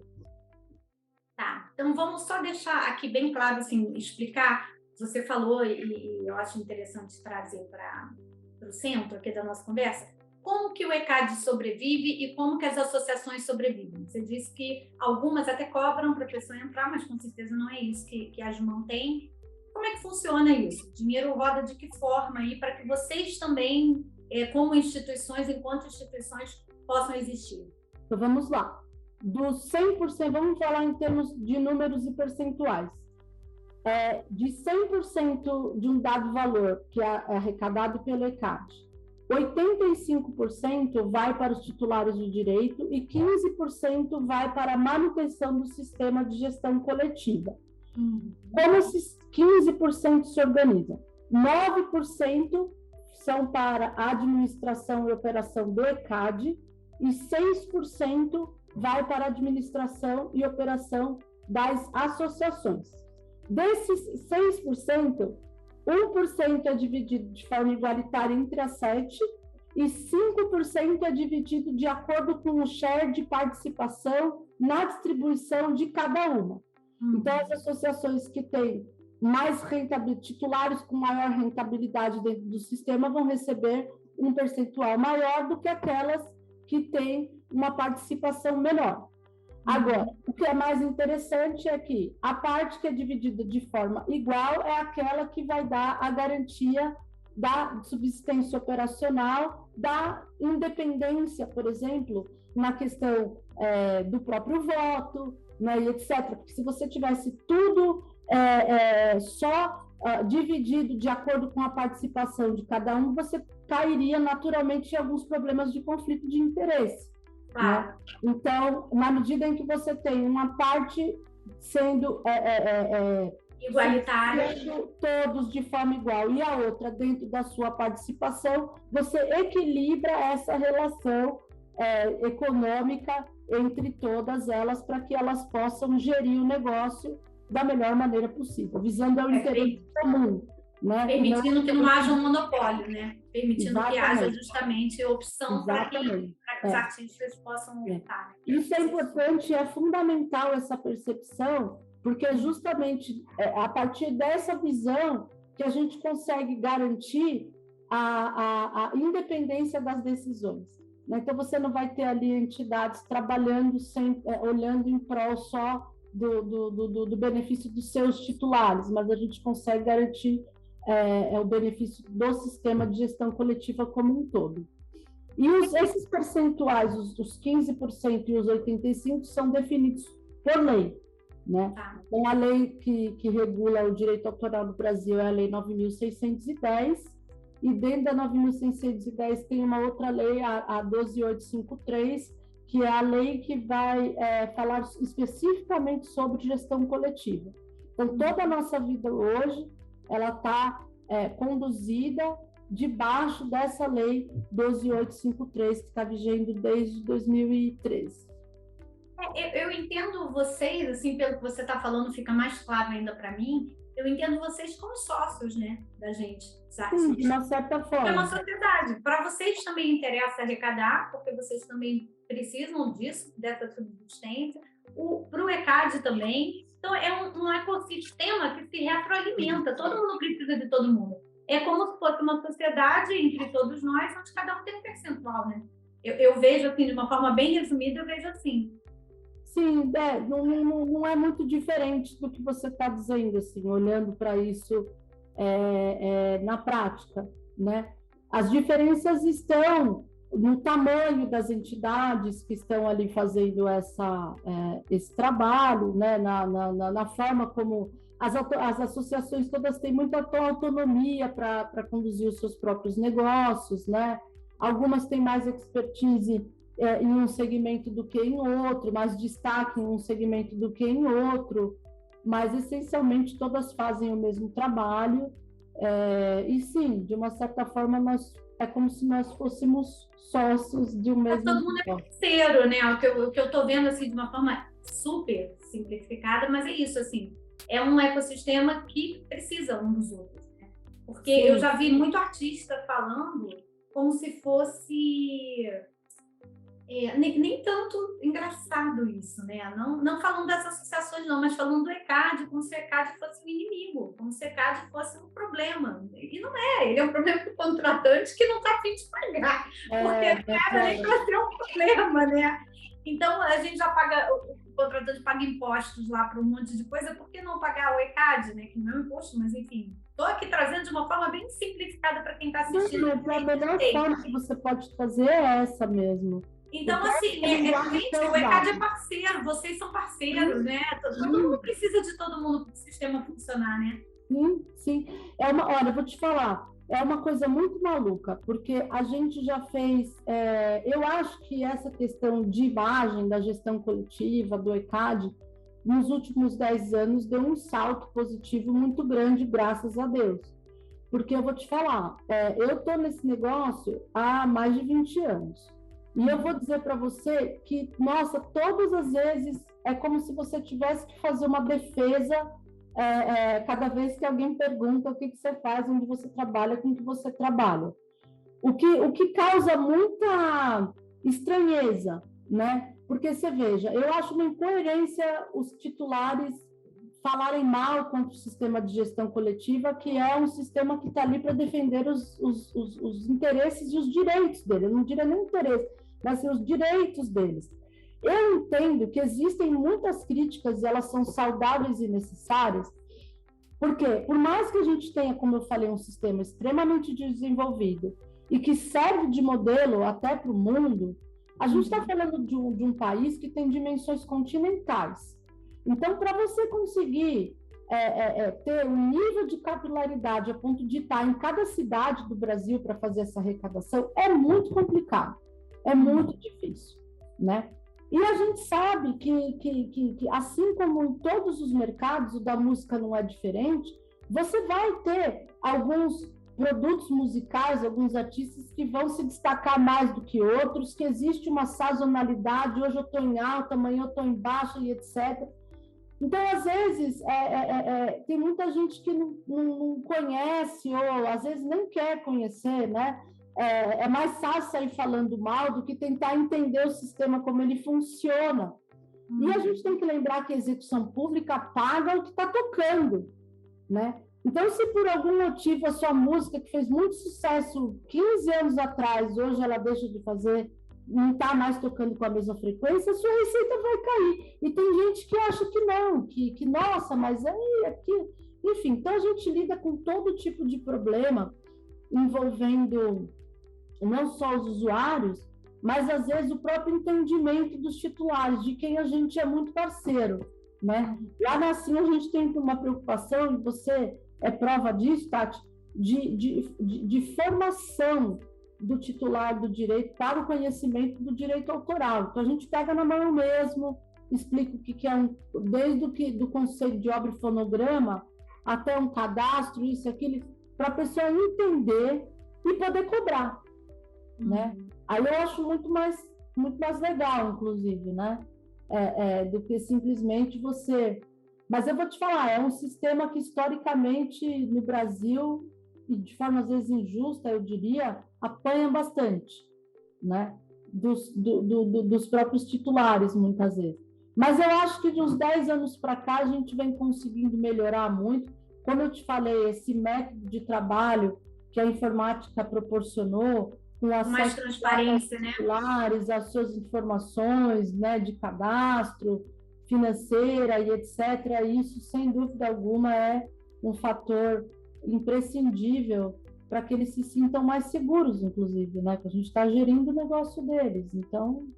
Tá, então vamos só deixar aqui bem claro, assim, explicar. Você falou, e eu acho interessante trazer para o centro aqui da nossa conversa, como que o ECAD sobrevive e como que as associações sobrevivem. Você disse que algumas até cobram para a pessoa entrar, mas com certeza não é isso que as mantém. Como é que funciona isso? O dinheiro roda de que forma aí para que vocês também, como instituições, enquanto instituições, possam existir? Então vamos lá. Dos 100%, vamos falar em termos de números e percentuais. De 100% de um dado valor que é arrecadado pelo ECAD, 85% vai para os titulares de direito e 15% vai para a manutenção do sistema de gestão coletiva. Como esses 15% se organizam? 9% são para a administração e operação do ECAD e 6% vai para a administração e operação das associações. Desses 6%, 1% é dividido de forma igualitária entre as 7 e 5% é dividido de acordo com o share de participação na distribuição de cada uma. Então, as associações que têm mais rentabilidade, titulares com maior rentabilidade dentro do sistema vão receber um percentual maior do que aquelas que têm uma participação menor. Agora, o que é mais interessante é que a parte que é dividida de forma igual é aquela que vai dar a garantia da subsistência operacional, da independência, por exemplo, na questão do próprio voto, né, e etc. Porque se você tivesse tudo só dividido de acordo com a participação de cada um, você cairia naturalmente em alguns problemas de conflito de interesse. Né? Então, na medida em que você tem uma parte sendo igualitária, todos de forma igual, e a outra dentro da sua participação, você equilibra essa relação econômica entre todas elas para que elas possam gerir o negócio da melhor maneira possível, visando o interesse comum. Né? Permitindo que não haja um monopólio, né? Permitindo que haja justamente opção para que os artistas possam estar. Isso é importante, é fundamental essa percepção, porque é justamente a partir dessa visão que a gente consegue garantir a independência das decisões. Né? Então, você não vai ter ali entidades trabalhando olhando em prol só do benefício dos seus titulares, mas a gente consegue garantir o benefício do sistema de gestão coletiva como um todo. E esses percentuais, os 15% e os 85%, são definidos por lei. Né? Então, a lei que regula o direito autoral no Brasil é a Lei 9.610, e dentro da 9.610 tem uma outra lei, a 12.853, que é a lei que vai falar especificamente sobre gestão coletiva. Então, toda a nossa vida hoje, ela está conduzida debaixo dessa lei 12.853, que está vigendo desde 2013. Eu entendo vocês, assim, pelo que você está falando, fica mais claro ainda para mim, eu entendo vocês como sócios, né, da gente. Sim, de uma certa forma. É uma sociedade. Para vocês também interessa arrecadar, porque vocês também precisam disso, dessa subsistência. Para o ECAD também. Então, é um ecossistema que se retroalimenta. Todo mundo precisa de todo mundo. É como se fosse uma sociedade entre todos nós, onde cada um tem um percentual, né? Eu vejo assim, de uma forma bem resumida, eu vejo assim. sim, não é muito diferente do que você está dizendo, assim, olhando para isso na prática, né? As diferenças estão no tamanho das entidades que estão ali fazendo esse trabalho, né? Na forma como as associações todas têm muita autonomia para conduzir os seus próprios negócios, né? Algumas têm mais expertise em um segmento do que em outro, mais destaque em um segmento do que em outro, mas essencialmente todas fazem o mesmo trabalho. E sim, de uma certa forma, é como se nós fôssemos sócios de um mesmo todo mundo é parceiro, né? O que eu estou vendo assim, de uma forma super simplificada, mas é isso, assim, é um ecossistema que precisa um dos outros, né? Porque sim, eu já vi muito artista falando como se fosse nem tanto engraçado isso, né? Não falando das associações, não, mas falando do ECAD, como se o ECAD fosse um inimigo, como se o ECAD fosse um problema. E não é, ele é um problema para o contratante que não está a fim de pagar, porque o ECAD nem para ser um problema, né? Então, a gente já paga, o contratante paga impostos lá para um monte de coisa, por que não pagar o ECAD, né? Que não é um imposto, mas enfim. Estou aqui trazendo de uma forma bem simplificada para quem está assistindo. A melhor forma que você pode fazer é essa mesmo. Então, assim, gente, o ECAD é parceiro, vocês são parceiros, né? Todo mundo precisa de todo mundo para o sistema funcionar, né? Sim. Olha, eu vou te falar, é uma coisa muito maluca, porque a gente já fez... eu acho que essa questão de imagem, da gestão coletiva, do ECAD, nos últimos 10 anos, deu um salto positivo muito grande, graças a Deus. Porque eu vou te falar, eu estou nesse negócio há mais de 20 anos. E eu vou dizer para você que, nossa, todas as vezes é como se você tivesse que fazer uma defesa cada vez que alguém pergunta o que você faz, onde você trabalha, com o que você trabalha. O que causa muita estranheza, né? Porque você veja, eu acho uma incoerência os titulares falarem mal contra o sistema de gestão coletiva, que é um sistema que está ali para defender os interesses e os direitos dele. Eu não diria nem interesse, mas assim, os direitos deles. Eu entendo que existem muitas críticas e elas são saudáveis e necessárias, porque por mais que a gente tenha, como eu falei, um sistema extremamente desenvolvido e que serve de modelo até para o mundo, a gente está falando de um país que tem dimensões continentais. Então, para você conseguir ter um nível de capilaridade a ponto de estar em cada cidade do Brasil para fazer essa arrecadação, é muito complicado, é muito difícil, né? E a gente sabe que assim como em todos os mercados, o da música não é diferente, você vai ter alguns produtos musicais, alguns artistas que vão se destacar mais do que outros, que existe uma sazonalidade, hoje eu estou em alta, amanhã eu estou em baixa e etc. Então, às vezes, tem muita gente que não conhece ou, às vezes, nem quer conhecer, né? É mais fácil sair falando mal do que tentar entender o sistema, como ele funciona. E a gente tem que lembrar que a execução pública paga o que está tocando, né? Então, se por algum motivo a sua música, que fez muito sucesso 15 anos atrás, hoje ela deixa de fazer, não está mais tocando com a mesma frequência, a sua receita vai cair. E tem gente que acha que não, que nossa, mas aí aqui... Enfim, então a gente lida com todo tipo de problema envolvendo não só os usuários, mas às vezes o próprio entendimento dos titulares, de quem a gente é muito parceiro, né? Lá na Sim a gente tem uma preocupação, e você é prova disso, Tati, de formação do titular do direito para o conhecimento do direito autoral. Então, a gente pega na mão mesmo, explica o que é desde do conceito de obra e fonograma até um cadastro, isso, aquilo, para a pessoa entender e poder cobrar, né? Aí eu acho muito mais legal, inclusive, né? Do que simplesmente você... Mas eu vou te falar, é um sistema que historicamente no Brasil, e de forma às vezes injusta, eu diria, apanha bastante, né? Dos próprios titulares, muitas vezes. Mas eu acho que de uns 10 anos para cá a gente vem conseguindo melhorar muito. Como eu te falei, esse método de trabalho que a informática proporcionou, com mais acesso transparência, né? às suas informações, né, de cadastro, financeira e etc. Isso, sem dúvida alguma, é um fator imprescindível para que eles se sintam mais seguros, inclusive, né? Que a gente está gerindo o negócio deles. Então,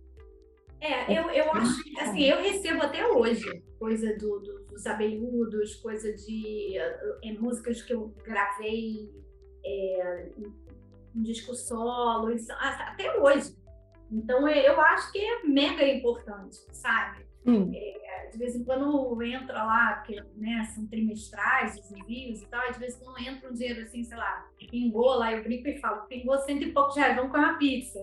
eu acho, assim, eu recebo até hoje coisa dos abelhudos, coisa de músicas que eu gravei um disco solo, até hoje. Então, eu acho que é mega importante, sabe? De vez em quando entra lá, porque, né, são trimestrais os envios e tal, e de vez em quando entra um dinheiro assim, sei lá, pingou lá, eu brinco e falo, pingou 100 e poucos reais, vamos comer uma pizza.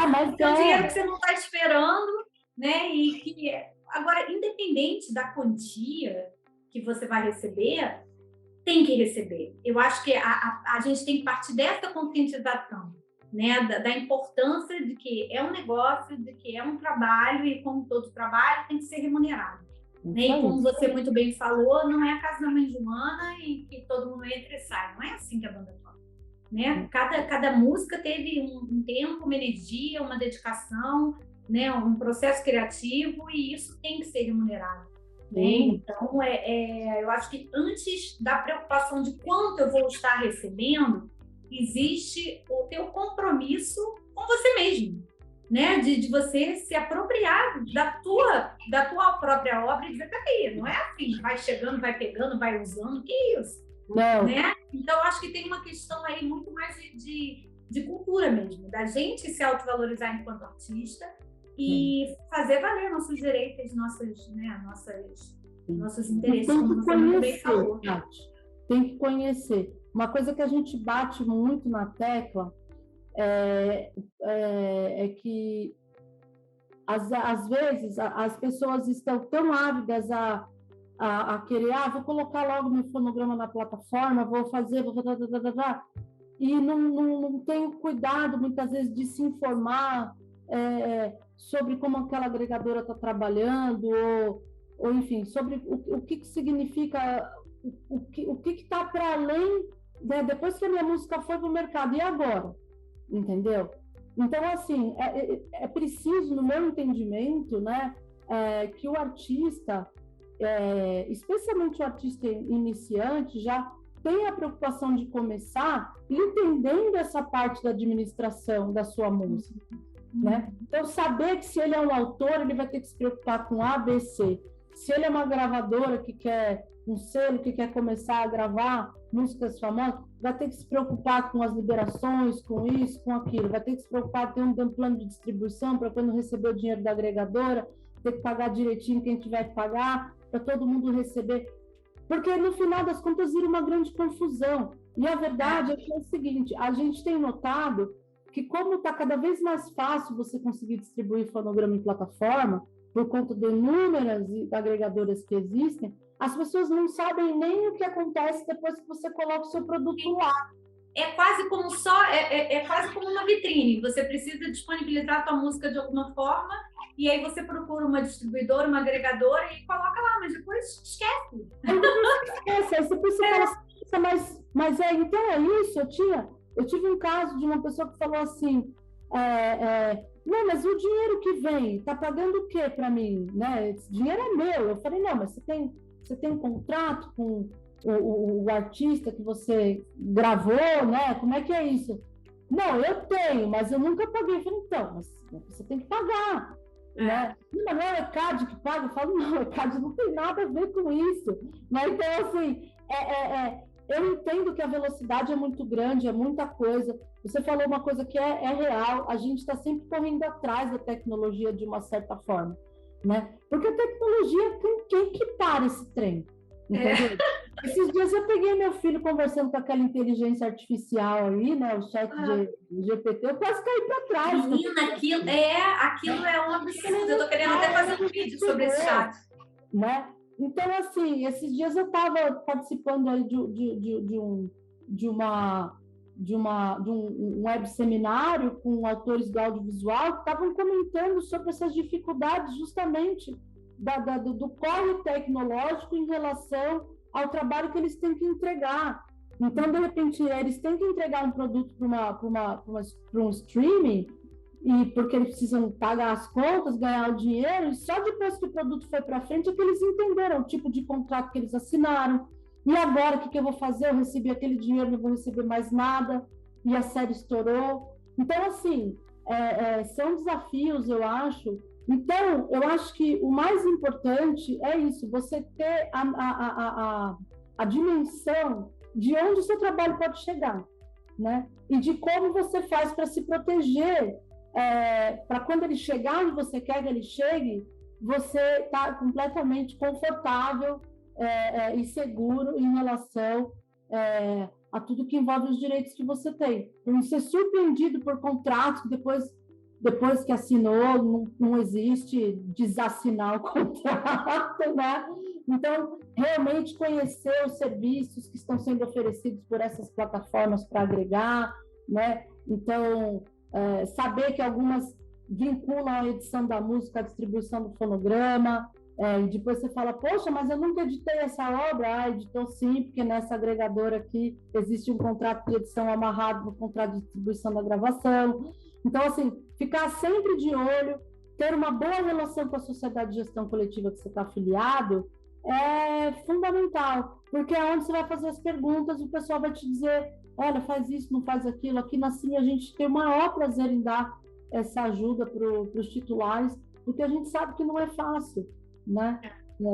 mas é um dinheiro que você não está esperando, né? E que, agora, independente da quantia que você vai receber, tem que receber. Eu acho que a gente tem que partir dessa conscientização, né? Da importância de que é um negócio, de que é um trabalho, e como todo trabalho, tem que ser remunerado. Né? E como você muito bem falou, não é a casa da mãe Joana e que todo mundo entra e sai. Não é assim que a banda toca. Né? Cada música teve um tempo, uma energia, uma dedicação, né? Um processo criativo, e isso tem que ser remunerado. Né? Então, eu acho que antes da preocupação de quanto eu vou estar recebendo, existe o teu compromisso com você mesmo, né? De você se apropriar da tua própria obra e dizer, peraí, não é assim, vai chegando, vai pegando, vai usando, que isso? Não. Né? Então, acho que tem uma questão aí muito mais de cultura mesmo, da gente se autovalorizar enquanto artista e fazer valer nossos direitos, nossos interesses, como você muito bem falou. Tem que conhecer. Uma coisa que a gente bate muito na tecla é que, às vezes, as pessoas estão tão ávidas a querer, vou colocar logo meu fonograma na plataforma, vou e não tem cuidado, muitas vezes, de se informar sobre como aquela agregadora está trabalhando, ou enfim, sobre o que significa, o que está para além, né? Depois que a minha música foi para o mercado, e agora? Entendeu? Então, assim, é preciso, no meu entendimento, né, que o artista, especialmente o artista iniciante, já tenha a preocupação de começar entendendo essa parte da administração da sua música. Né? Então, saber que se ele é um autor, ele vai ter que se preocupar com A, B, C. Se ele é uma gravadora que quer um selo, que quer começar a gravar músicas famosas, vai ter que se preocupar com as liberações, com isso, com aquilo. Vai ter que se preocupar, ter um plano de distribuição para quando receber o dinheiro da agregadora, ter que pagar direitinho quem tiver que pagar, para todo mundo receber. Porque, no final das contas, vira uma grande confusão. E a verdade é que é o seguinte, a gente tem notado que, como está cada vez mais fácil você conseguir distribuir fonograma em plataforma, por conta de inúmeras agregadoras que existem, as pessoas não sabem nem o que acontece depois que você coloca o seu produto lá. É quase como quase como uma vitrine. Você precisa disponibilizar a tua música de alguma forma, e aí você procura uma distribuidora, uma agregadora e coloca lá, mas depois esquece. Esquece, aí você pensa, mas então é isso, eu tive um caso de uma pessoa que falou assim, não, mas o dinheiro que vem, tá pagando o quê para mim? Né? Esse dinheiro é meu. Eu falei, não, mas você tem um contrato com o artista que você gravou, né? Como é que é isso? Não, eu tenho, mas eu nunca paguei. Eu falei, então, mas você tem que pagar. Né? Não, não é o ECAD que paga? Eu falo, não, o ECAD não tem nada a ver com isso. Mas, então, assim, eu entendo que a velocidade é muito grande, é muita coisa. Você falou uma coisa que é real, a gente está sempre correndo atrás da tecnologia de uma certa forma, né? Porque a tecnologia, quem que para esse trem? Entendeu? Esses dias eu peguei meu filho conversando com aquela inteligência artificial aí, né? O chat de GPT, eu quase caí para trás. Menina, aquilo é um absurdo. Eu tô querendo até fazer um vídeo sobre esse chat. Né? Então, assim, esses dias eu estava participando aí de um web seminário com autores do audiovisual que estavam comentando sobre essas dificuldades justamente do corre tecnológico em relação ao trabalho que eles têm que entregar. Então, de repente, eles têm que entregar um produto para um streaming, e porque eles precisam pagar as contas, ganhar o dinheiro, e só depois que o produto foi para frente é que eles entenderam o tipo de contrato que eles assinaram. E agora, o que eu vou fazer? Eu recebi aquele dinheiro, não vou receber mais nada, e a série estourou. Então, assim, são desafios, eu acho. Então, eu acho que o mais importante é isso, você ter a dimensão de onde o seu trabalho pode chegar, né? E de como você faz para se proteger, para quando ele chegar onde você quer que ele chegue, você está completamente confortável e seguro em relação a tudo que envolve os direitos que você tem. Não ser surpreendido por contratos que depois que assinou, não existe desassinar o contrato, né? Então, realmente conhecer os serviços que estão sendo oferecidos por essas plataformas para agregar, né? Então, saber que algumas vinculam a edição da música à distribuição do fonograma, e depois você fala, poxa, mas eu nunca editei essa obra. Editou sim, porque nessa agregadora aqui existe um contrato de edição amarrado no contrato de distribuição da gravação. Então, assim, ficar sempre de olho, ter uma boa relação com a sociedade de gestão coletiva que você está afiliado é fundamental, porque é onde você vai fazer as perguntas, o pessoal vai te dizer, olha, faz isso, não faz aquilo. Aqui na CIE a gente tem o maior prazer em dar essa ajuda para os titulares, porque a gente sabe que não é fácil, né?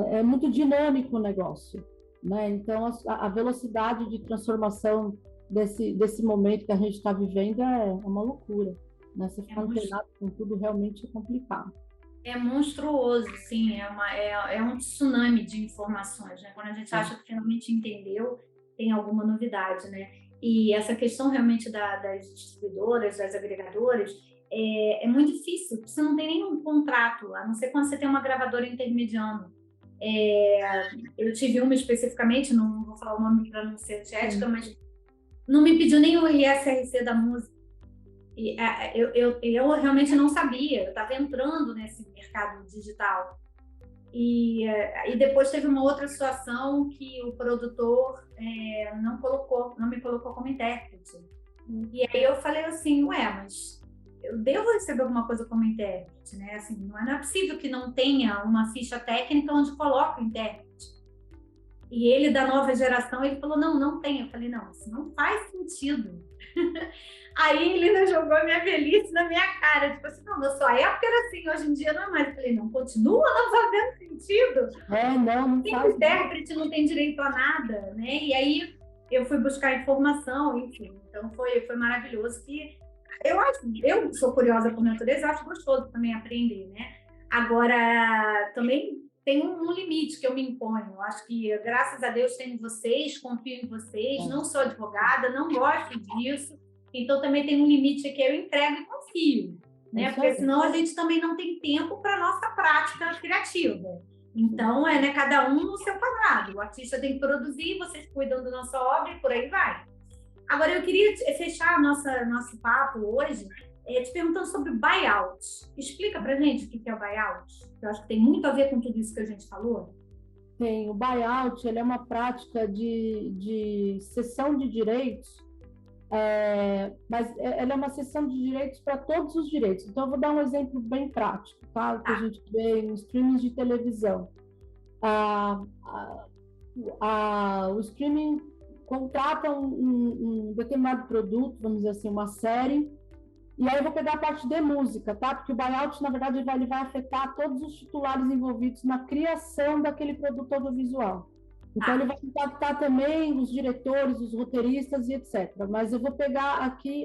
É muito dinâmico o negócio, né? Então, a velocidade de transformação desse momento que a gente está vivendo é uma loucura, né? Você ficar antenado com tudo realmente é complicado. É monstruoso, sim, é um tsunami de informações, né? Quando a gente acha que finalmente entendeu, tem alguma novidade, né? E essa questão realmente das distribuidoras, das agregadoras, é muito difícil, porque você não tem nenhum contrato, a não ser quando você tem uma gravadora intermediando. Eu tive uma especificamente, não vou falar o nome para não ser ética, mas não me pediu nem o ISRC da música. E eu realmente não sabia, eu estava entrando nesse mercado digital. E depois teve uma outra situação que o produtor não me colocou como intérprete. E aí eu falei assim, mas eu devo receber alguma coisa como intérprete, né? Assim, não é possível que não tenha uma ficha técnica onde coloca o intérprete. E ele, da nova geração, ele falou, não tem. Eu falei, não, isso não faz sentido. Aí ele ainda jogou minha velhice na minha cara, tipo assim, não, na sua época era assim, hoje em dia não é mais. Eu falei, não, continua não fazendo sentido. Não faz. O intérprete não tem direito a nada, né? E aí eu fui buscar informação, enfim. Então foi maravilhoso. Que eu sou curiosa por natureza, eu acho gostoso também aprender, né? Agora, também tem um limite que eu me imponho. Eu acho que, graças a Deus, tenho vocês, confio em vocês, não sou advogada, não gosto disso. Então, também tem um limite que eu entrego e confio, né? Porque senão a gente também não tem tempo para a nossa prática criativa. Então, né, cada um no seu quadrado. O artista tem que produzir, vocês cuidam da nossa obra e por aí vai. Agora, eu queria fechar nosso papo hoje te perguntando sobre buyout. Explica para a gente o que é o buyout. Eu acho que tem muito a ver com tudo isso que a gente falou. Tem. O buyout, ele é uma prática de cessão de direitos, mas ela é uma cessão de direitos para todos os direitos. Então, eu vou dar um exemplo bem prático, tá? Que a gente vê em streaming de televisão. O streaming contrata um determinado produto, vamos dizer assim, uma série, e aí eu vou pegar a parte de música, tá? Porque o buyout, na verdade, ele vai afetar todos os titulares envolvidos na criação daquele produto audiovisual. Então, ele vai impactar também os diretores, os roteiristas e etc. Mas eu vou pegar aqui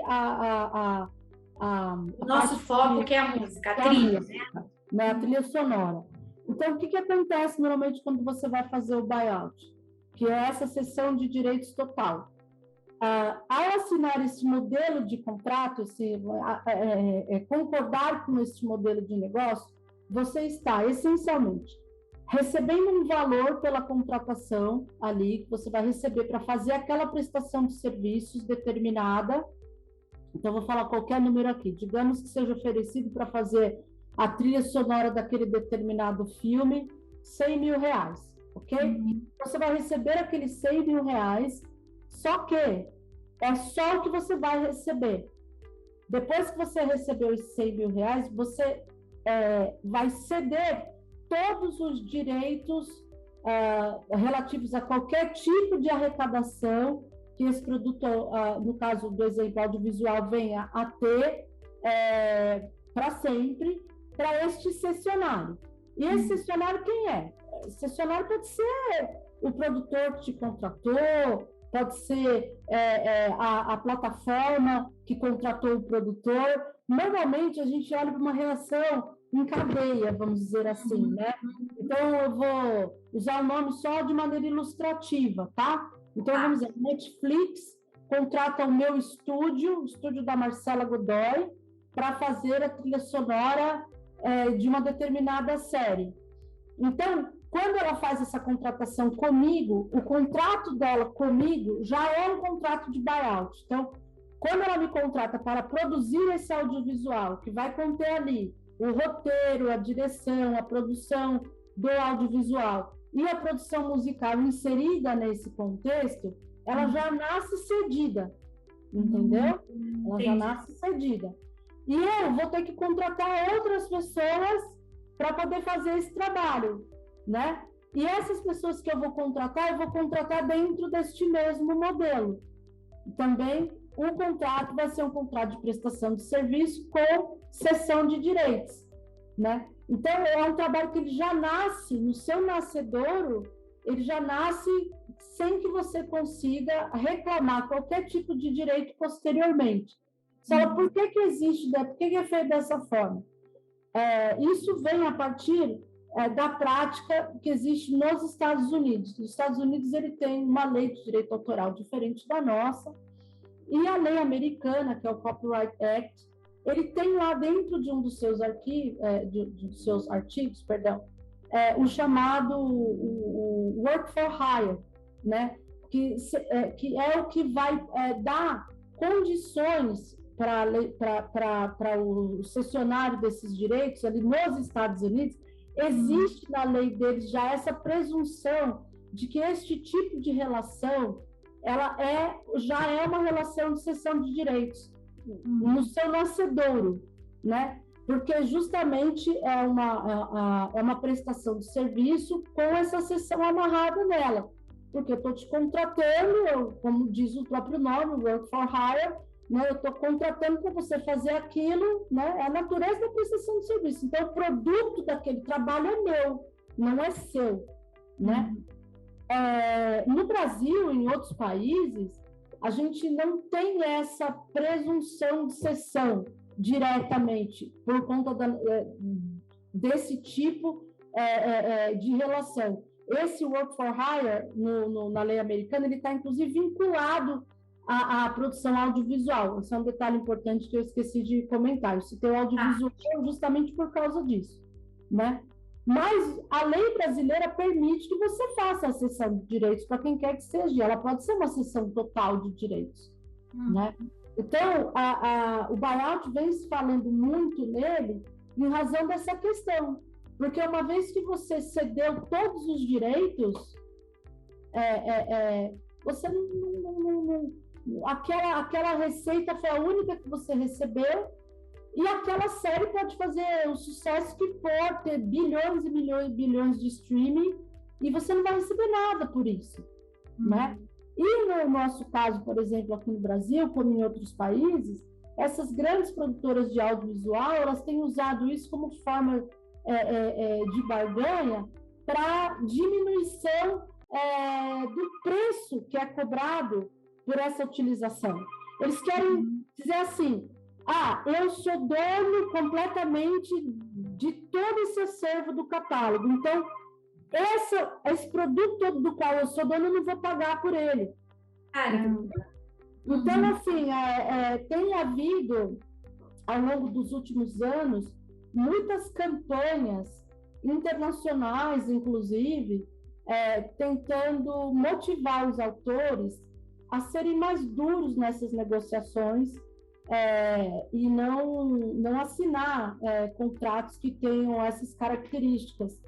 o nosso foco, que é a música, a trilha, né? A trilha sonora. Então, o que acontece normalmente quando você vai fazer o buyout? Que é essa cessão de direitos total. Ao assinar esse modelo de contrato, concordar com esse modelo de negócio, você está, essencialmente, recebendo um valor pela contratação ali, que você vai receber para fazer aquela prestação de serviços determinada. Então, vou falar qualquer número aqui. Digamos que seja oferecido para fazer a trilha sonora daquele determinado filme, R$100 mil, ok? Você vai receber aqueles R$100 mil Só que é só o que você vai receber. Depois que você recebeu os R$100.000, você vai ceder todos os direitos relativos a qualquer tipo de arrecadação que esse produto, no caso do exemplo audiovisual, venha a ter para sempre, para este cessionário. E esse cessionário quem é? Cessionário pode ser o produtor que te contratou, pode ser a plataforma que contratou o produtor. Normalmente, a gente olha para uma relação em cadeia, vamos dizer assim, né? Então, eu vou usar o nome só de maneira ilustrativa, tá? Então, vamos dizer, Netflix contrata o meu estúdio, o estúdio da Marcela Godoy, para fazer a trilha sonora de uma determinada série. Então, quando ela faz essa contratação comigo, o contrato dela comigo já é um contrato de buyout. Então, quando ela me contrata para produzir esse audiovisual, que vai conter ali o roteiro, a direção, a produção do audiovisual e a produção musical inserida nesse contexto, ela já nasce cedida, entendeu? Ela já nasce cedida. E eu vou ter que contratar outras pessoas para poder fazer esse trabalho, né? E essas pessoas que eu vou contratar dentro deste mesmo modelo. Também o contrato vai ser um contrato de prestação de serviço com cessão de direitos, né? Então, é um trabalho que ele já nasce, no seu nascedouro, ele já nasce sem que você consiga reclamar qualquer tipo de direito posteriormente. Você fala, por que existe, por que é feito dessa forma? Isso vem a partir da prática que existe nos Estados Unidos. Nos Estados Unidos, ele tem uma lei de direito autoral diferente da nossa, e a lei americana, que é o Copyright Act, ele tem lá dentro de um dos seus artigos, o chamado Work for Hire, né? que é o que vai dar condições para o cessionário desses direitos ali nos Estados Unidos. Existe na lei deles já essa presunção de que este tipo de relação ela já é uma relação de cessão de direitos no seu nascedouro, né? Porque justamente é uma prestação de serviço com essa cessão amarrada nela. Porque eu estou te contratando, como diz o próprio nome, Work for Hire, né? Eu estou contratando para você fazer aquilo, né? É a natureza da prestação de serviço. Então, o produto daquele trabalho é meu, não é seu, né? No Brasil e em outros países, a gente não tem essa presunção de cessão diretamente por conta desse tipo de relação. Esse Work for Hire, na lei americana, ele está, inclusive, vinculado à produção audiovisual. Esse é um detalhe importante que eu esqueci de comentar. Eu citei o audiovisual justamente por causa disso, né? Mas a lei brasileira permite que você faça a cessão de direitos para quem quer que seja. Ela pode ser uma cessão total de direitos, né? Então, o buyout vem se falando muito nele em razão dessa questão. Porque uma vez que você cedeu todos os direitos, você aquela receita foi a única que você recebeu, e aquela série pode fazer o sucesso que for, ter bilhões e bilhões e bilhões de streaming, e você não vai receber nada por isso, né? E no nosso caso, por exemplo, aqui no Brasil, como em outros países, essas grandes produtoras de audiovisual, elas têm usado isso como forma de barganha para diminuição do preço que é cobrado por essa utilização. Eles querem dizer assim, eu sou dono completamente de todo esse acervo do catálogo, então esse produto do qual eu sou dono, eu não vou pagar por ele. Caramba! Então, assim, tem havido, ao longo dos últimos anos, muitas campanhas internacionais, inclusive, tentando motivar os autores a serem mais duros nessas negociações e não assinar contratos que tenham essas características.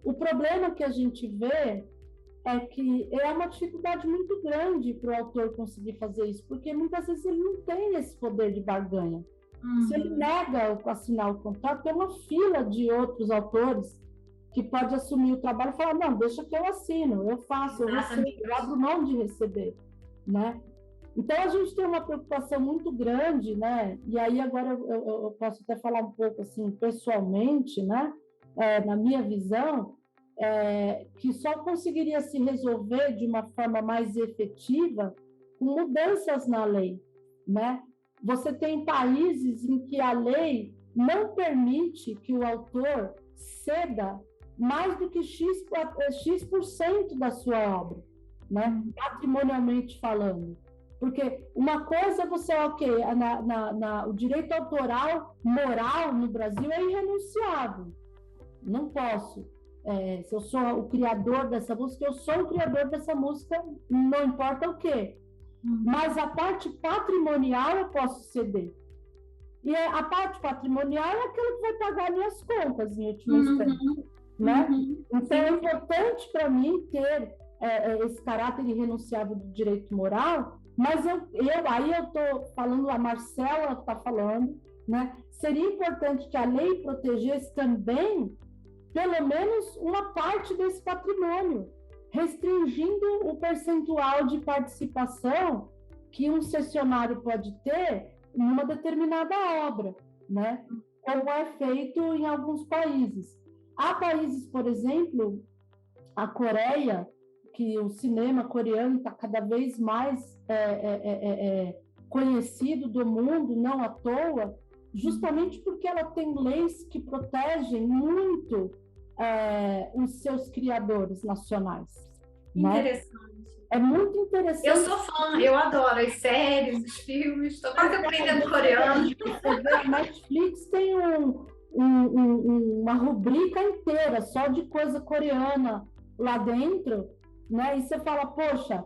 O problema que a gente vê é que é uma dificuldade muito grande para o autor conseguir fazer isso, porque muitas vezes ele não tem esse poder de barganha. Se ele nega assinar o contrato, tem uma fila de outros autores que pode assumir o trabalho e falar, não, deixa que eu assino, eu faço, eu recebo, eu abro mão de receber, né? Então, a gente tem uma preocupação muito grande, né? E aí, agora, eu posso até falar um pouco, assim, pessoalmente, né? Na minha visão, que só conseguiria se resolver de uma forma mais efetiva com mudanças na lei, né? Você tem países em que a lei não permite que o autor ceda mais do que X% da sua obra, né? Patrimonialmente falando. Porque uma coisa você, o direito autoral moral no Brasil é irrenunciável. Não posso. Se eu sou o criador dessa música, eu sou o criador dessa música, não importa o quê. Mas a parte patrimonial eu posso ceder. E a parte patrimonial é aquilo que vai pagar minhas contas, em última instância. Né? Então, é importante para mim ter esse caráter irrenunciável do direito moral, mas aí eu estou falando, a Marcela está falando, né? Seria importante que a lei protegesse também, pelo menos, uma parte desse patrimônio, restringindo o percentual de participação que um cessionário pode ter em uma determinada obra, né? Como é feito em alguns países. Há países, por exemplo, a Coreia, que o cinema coreano está cada vez mais conhecido do mundo, não à toa, justamente porque ela tem leis que protegem muito os seus criadores nacionais. Interessante. Né? É muito interessante. Eu sou fã, eu adoro as séries, os filmes, estou quase aprendendo coreano. Você vê, a Netflix tem uma rubrica inteira só de coisa coreana lá dentro, né? E você fala, poxa,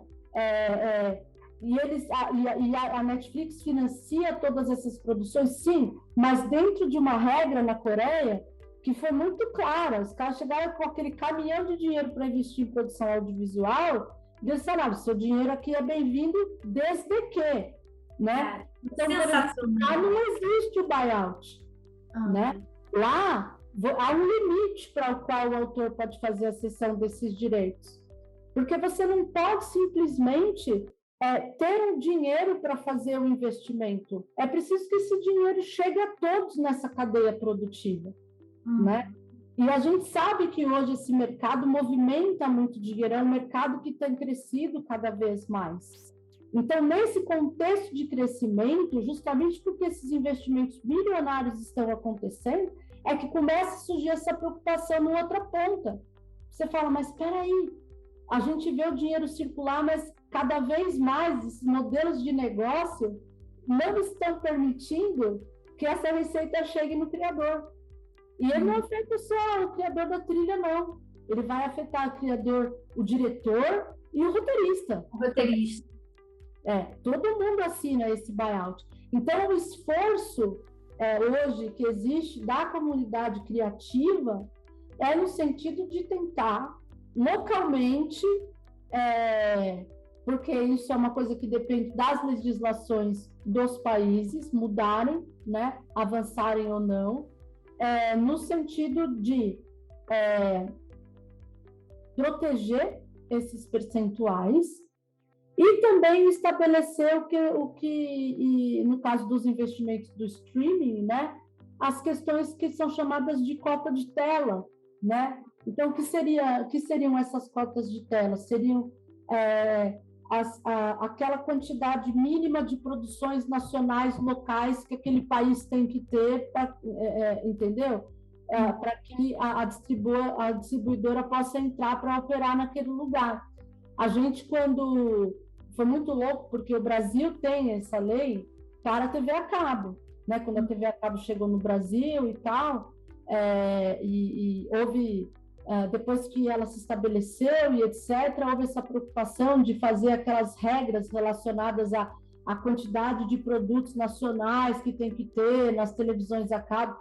a Netflix financia todas essas produções, sim, mas dentro de uma regra na Coreia que foi muito clara. Os caras chegaram com aquele caminhão de dinheiro para investir em produção audiovisual, e eles falaram, seu dinheiro aqui é bem-vindo desde que, né? Então, lá não existe o buyout, né? Lá há um limite para o qual o autor pode fazer a cessão desses direitos. Porque você não pode simplesmente ter um dinheiro para fazer o investimento. É preciso que esse dinheiro chegue a todos nessa cadeia produtiva, né? E a gente sabe que hoje esse mercado movimenta muito dinheiro, é um mercado que tem crescido cada vez mais. Então, nesse contexto de crescimento, justamente porque esses investimentos bilionários estão acontecendo, é que começa a surgir essa preocupação na outra ponta. Você fala, mas espera aí, a gente vê o dinheiro circular, mas cada vez mais esses modelos de negócio não estão permitindo que essa receita chegue no criador. E ele não afeta só o criador da trilha, não. Ele vai afetar o criador, o diretor e o roteirista. O roteirista. Todo mundo assina esse buyout. Então, o esforço hoje que existe da comunidade criativa é no sentido de tentar localmente, porque isso é uma coisa que depende das legislações dos países mudarem, né, avançarem ou não, no sentido de proteger esses percentuais e também estabelecer o que no caso dos investimentos do streaming, né, as questões que são chamadas de cota de tela, né? Então, o que seriam essas cotas de tela? Seriam aquela quantidade mínima de produções nacionais, locais, que aquele país tem que ter, entendeu? Para que a distribuidora possa entrar para operar naquele lugar. A gente, quando... Foi muito louco, porque o Brasil tem essa lei para a TV a cabo, né? Quando a TV a cabo chegou no Brasil e tal, e houve... depois que ela se estabeleceu e etc., houve essa preocupação de fazer aquelas regras relacionadas à quantidade de produtos nacionais que tem que ter nas televisões a cabo.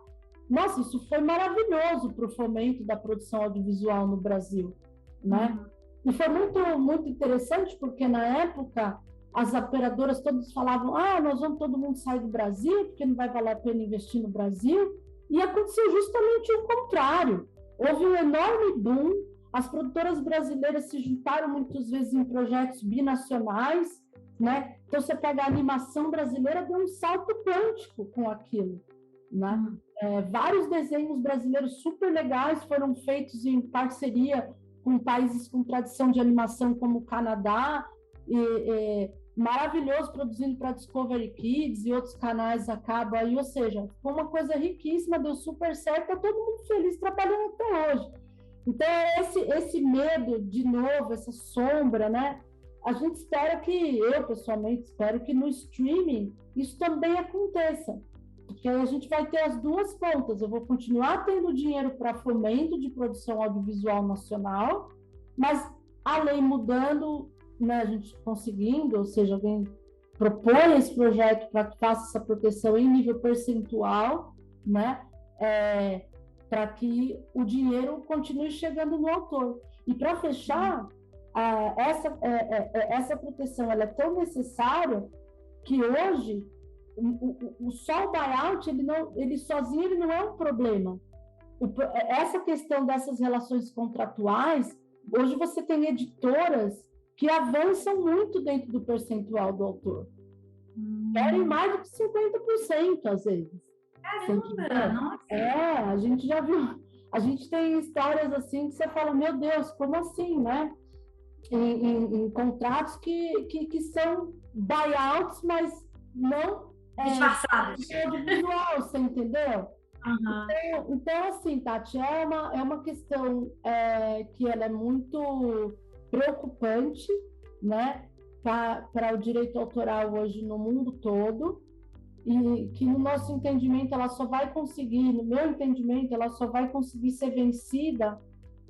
Nossa, isso foi maravilhoso para o fomento da produção audiovisual no Brasil, né? E foi muito interessante, porque na época as operadoras todas falavam: nós vamos todo mundo sair do Brasil, porque não vai valer a pena investir no Brasil. E aconteceu justamente o contrário. Houve um enorme boom, as produtoras brasileiras se juntaram muitas vezes em projetos binacionais, né? Então, você pega a animação brasileira, deu um salto quântico com aquilo, né? Vários desenhos brasileiros super legais foram feitos em parceria com países com tradição de animação como o Canadá, maravilhoso, produzindo para Discovery Kids e outros canais a cabo aí, ou seja, foi uma coisa riquíssima, deu super certo, tá todo mundo feliz trabalhando até hoje. Então, esse medo, de novo, essa sombra, né? A gente espera eu pessoalmente espero que no streaming isso também aconteça, porque aí a gente vai ter as duas pontas. Eu vou continuar tendo dinheiro para fomento de produção audiovisual nacional, mas a lei mudando, né, a gente conseguindo, ou seja, alguém propõe esse projeto para que faça essa proteção em nível percentual, né, para que o dinheiro continue chegando no autor. E para fechar, essa proteção ela é tão necessária que hoje só o buyout, ele sozinho ele não é um problema. Essa questão dessas relações contratuais, hoje você tem editoras que avançam muito dentro do percentual do autor. Querem mais do que 50%, às vezes. Caramba, nossa! A gente já viu, a gente tem histórias assim que você fala, meu Deus, como assim, né? Em contratos que são buyouts, mas não disfarçados. Visual, você entendeu? Uhum. Então, assim, Tati, é uma questão que ela é muito preocupante, né, para o direito autoral hoje no mundo todo, e que no nosso entendimento ela só vai conseguir, no meu entendimento, ela só vai conseguir ser vencida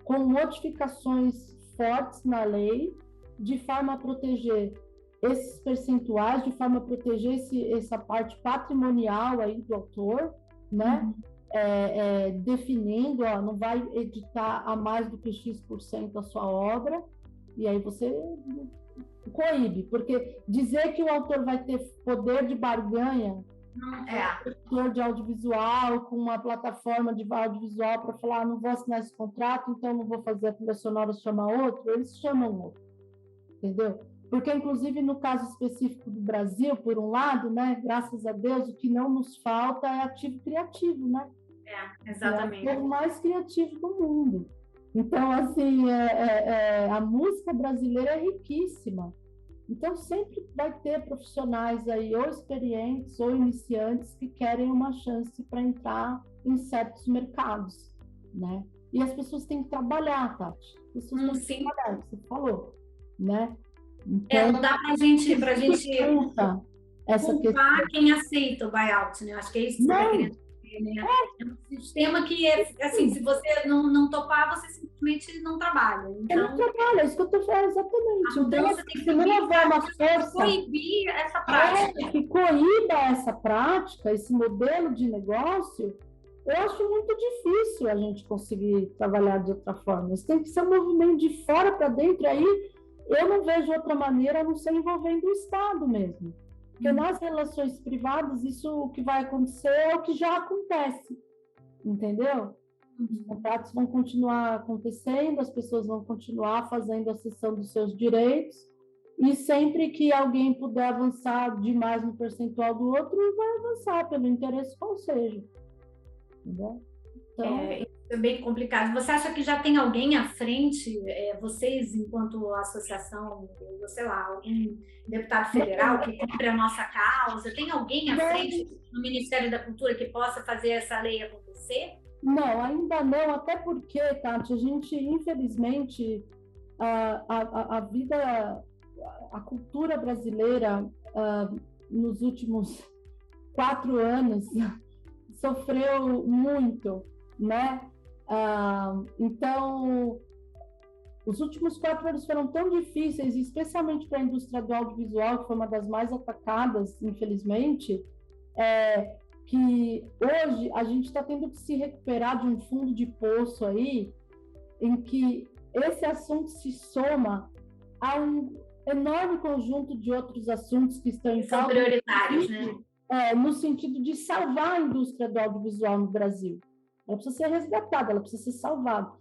com modificações fortes na lei, de forma a proteger esses percentuais, de forma a proteger essa parte patrimonial aí do autor, né? Definindo, não vai editar a mais do que X% a sua obra, e aí você coíbe, porque dizer que o autor vai ter poder de barganha produtor de audiovisual, com uma plataforma de audiovisual para falar, não vou assinar esse contrato, então não vou fazer a trilha sonora, chamar outro, eles chamam outro, entendeu? Porque, inclusive, no caso específico do Brasil, por um lado, né, graças a Deus, o que não nos falta é ativo criativo, né? Exatamente. É o mais criativo do mundo. Então, assim, a música brasileira é riquíssima. Então, sempre vai ter profissionais aí, ou experientes ou iniciantes, que querem uma chance para entrar em certos mercados, né? E as pessoas têm que trabalhar, Tati. As pessoas têm que trabalhar, você falou, né? Então, não dá para a gente essa culpar quem aceita o buyout, né? Acho que é isso que você está querendo dizer, né? É um sistema que, assim, se você não topar, você simplesmente não trabalha. Então, não trabalha, é isso que eu estou falando, exatamente. A mudança tem que vir para coibir essa prática. Que coíba essa prática, esse modelo de negócio, eu acho muito difícil a gente conseguir trabalhar de outra forma. Isso tem que ser um movimento de fora para dentro, aí eu não vejo outra maneira a não ser envolvendo o Estado mesmo. Porque nas relações privadas, isso o que vai acontecer é o que já acontece, entendeu? Os contratos vão continuar acontecendo, as pessoas vão continuar fazendo a cessão dos seus direitos, e sempre que alguém puder avançar demais no percentual do outro, vai avançar pelo interesse qual seja. Entendeu? Então, isso é bem complicado. Você acha que já tem alguém à frente, vocês, enquanto associação, sei lá, algum deputado federal que cumpre a nossa causa, tem alguém à frente no Ministério da Cultura que possa fazer essa lei acontecer? Não, ainda não, até porque, Tati, a gente, infelizmente, a vida, a cultura brasileira, nos últimos 4 anos, sofreu muito, né? Então, os últimos 4 anos foram tão difíceis, especialmente para a indústria do audiovisual, que foi uma das mais atacadas, infelizmente, que hoje a gente está tendo que se recuperar de um fundo de poço aí, em que esse assunto se soma a um enorme conjunto de outros assuntos que estão em São causa, prioritários, né? No sentido de salvar a indústria do audiovisual no Brasil. Ela precisa ser resgatada, ela precisa ser salvada.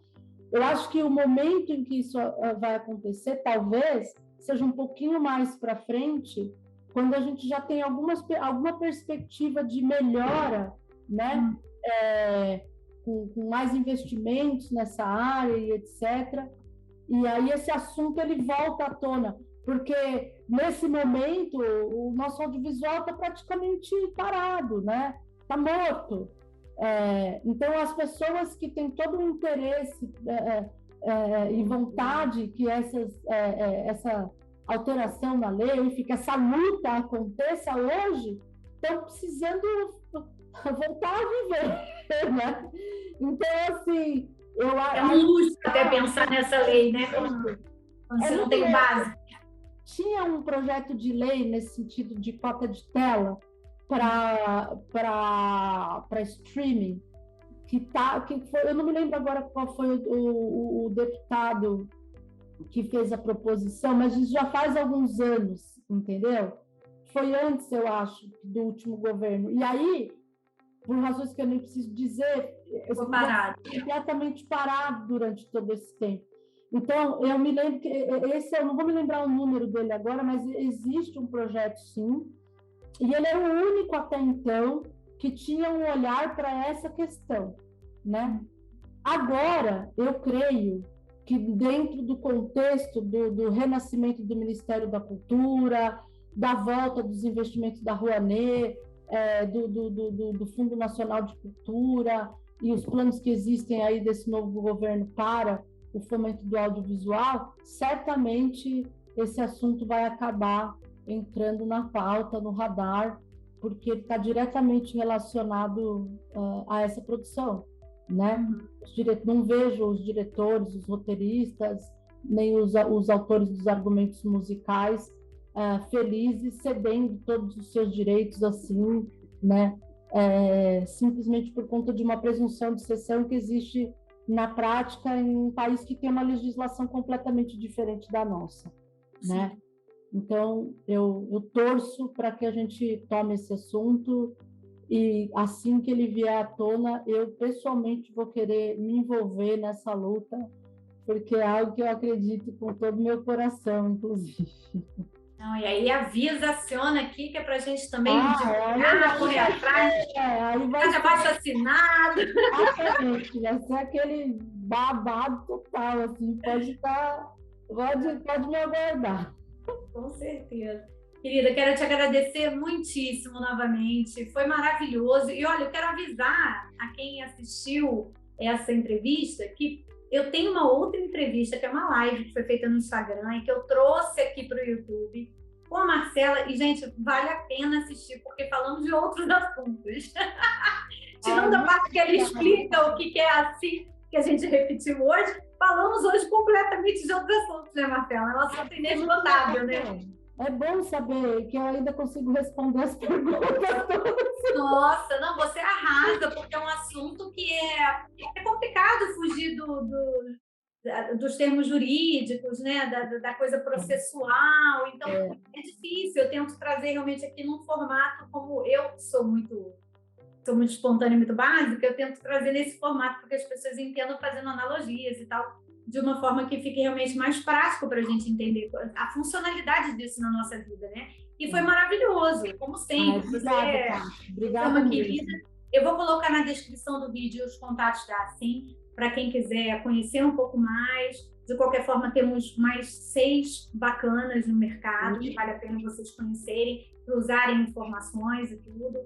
Eu acho que o momento em que isso vai acontecer, talvez, seja um pouquinho mais para frente, quando a gente já tem alguma perspectiva de melhora, né? Com mais investimentos nessa área e etc. E aí esse assunto ele volta à tona, porque nesse momento o nosso audiovisual está praticamente parado, né? Está morto. Então as pessoas que têm todo o interesse e vontade que essa alteração na lei, enfim, que essa luta aconteça hoje, estão precisando voltar a viver, né? Então, assim, é um luxo até pensar nessa lei, né? Quando você não tem base. Tinha um projeto de lei nesse sentido de cota de tela para streaming, eu não me lembro agora qual foi o deputado que fez a proposição, mas isso já faz alguns anos, entendeu? Foi antes, eu acho, do último governo. E aí, por razões que eu nem preciso dizer, completamente parado durante todo esse tempo. Então, eu me lembro que eu não vou me lembrar o número dele agora, mas existe um projeto, sim, e ele era o único até então que tinha um olhar para essa questão, né? Agora, eu creio que dentro do contexto do renascimento do Ministério da Cultura, da volta dos investimentos da Rouanet, do Fundo Nacional de Cultura e os planos que existem aí desse novo governo para o fomento do audiovisual, certamente esse assunto vai acabar entrando na pauta, no radar, porque ele está diretamente relacionado a essa produção, né? Não vejo os diretores, os roteiristas, nem os autores dos argumentos musicais felizes cedendo todos os seus direitos assim, né? Simplesmente por conta de uma presunção de cessão que existe na prática em um país que tem uma legislação completamente diferente da nossa, né? Então, eu torço para que a gente tome esse assunto e assim que ele vier à tona, eu pessoalmente vou querer me envolver nessa luta, porque é algo que eu acredito com todo o meu coração, inclusive. Não, e aí avisa, aciona aqui, que é para a gente também divulgar, correr atrás, aí vai ser abaixo-assinado. Exatamente, vai ser aquele babado total, assim, pode me aguardar. Com certeza. Querida, quero te agradecer muitíssimo novamente, foi maravilhoso. E olha, eu quero avisar a quem assistiu essa entrevista que eu tenho uma outra entrevista, que é uma live que foi feita no Instagram e que eu trouxe aqui para o YouTube com a Marcela. E, gente, vale a pena assistir, porque falamos de outros assuntos. Tirando a parte que ela explica o que é assim, que a gente repetiu hoje, falamos hoje completamente de outros assuntos, né, Marcela? É um assunto inesgotável, né? É bom saber que eu ainda consigo responder as perguntas todas. Nossa, não, você arrasa, porque é um assunto que é complicado fugir dos termos jurídicos, né? Da coisa processual. Então, é difícil. Eu tento trazer realmente aqui num formato como eu sou muito espontânea, muito básica, eu tento trazer nesse formato para que as pessoas entendam fazendo analogias e tal, de uma forma que fique realmente mais prático para a gente entender a funcionalidade disso na nossa vida, né? E foi maravilhoso, como sempre. Obrigada, é uma querida. Eu vou colocar na descrição do vídeo os contatos da Assim, para quem quiser conhecer um pouco mais. De qualquer forma, temos mais 6 bacanas no mercado, que vale a pena vocês conhecerem, usarem informações e tudo.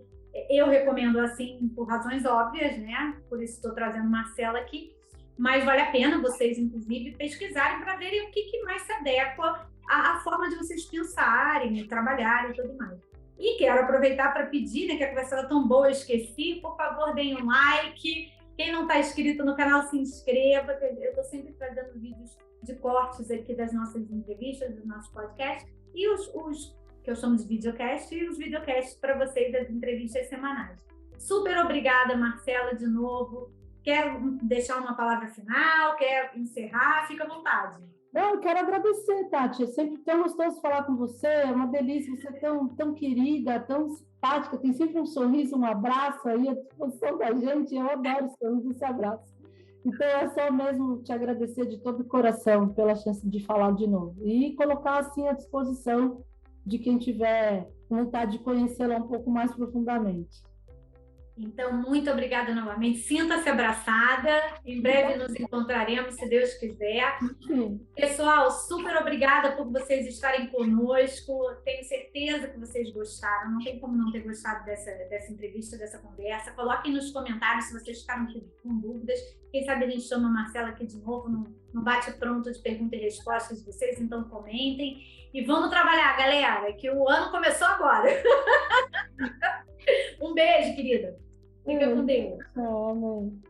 Eu recomendo Assim por razões óbvias, né? Por isso estou trazendo Marcela aqui. Mas vale a pena vocês, inclusive, pesquisarem para verem o que mais se adequa à forma de vocês pensarem, trabalharem e tudo mais. E quero aproveitar para pedir, né, que a conversa era tão boa, eu esqueci, por favor, deem um like. Quem não está inscrito no canal, se inscreva. Eu estou sempre trazendo vídeos de cortes aqui das nossas entrevistas, dos nossos podcasts, e os que eu chamo de videocast, e os videocasts para vocês das entrevistas semanais. Super obrigada, Marcela, de novo. quer deixar uma palavra final, quer encerrar, fica à vontade. Não, eu quero agradecer, Tati. É sempre tão gostoso falar com você, é uma delícia, você é tão querida, tão simpática, tem sempre um sorriso, um abraço aí à disposição da gente. Eu adoro esse sorriso, esse abraço. Então, é só mesmo te agradecer de todo o coração pela chance de falar de novo e colocar assim à disposição de quem tiver vontade de conhecê-la um pouco mais profundamente. Então, muito obrigada novamente. Sinta-se abraçada. Em breve nos encontraremos, se Deus quiser. Sim. Pessoal, super obrigada por vocês estarem conosco. Tenho certeza que vocês gostaram. Não tem como não ter gostado dessa entrevista, dessa conversa. Coloquem nos comentários se vocês ficaram com dúvidas. Quem sabe a gente chama a Marcela aqui de novo no bate-pronto de perguntas e respostas de vocês. Então, comentem. E vamos trabalhar, galera, que o ano começou agora. Um beijo, querida. Fica com Deus. Amém.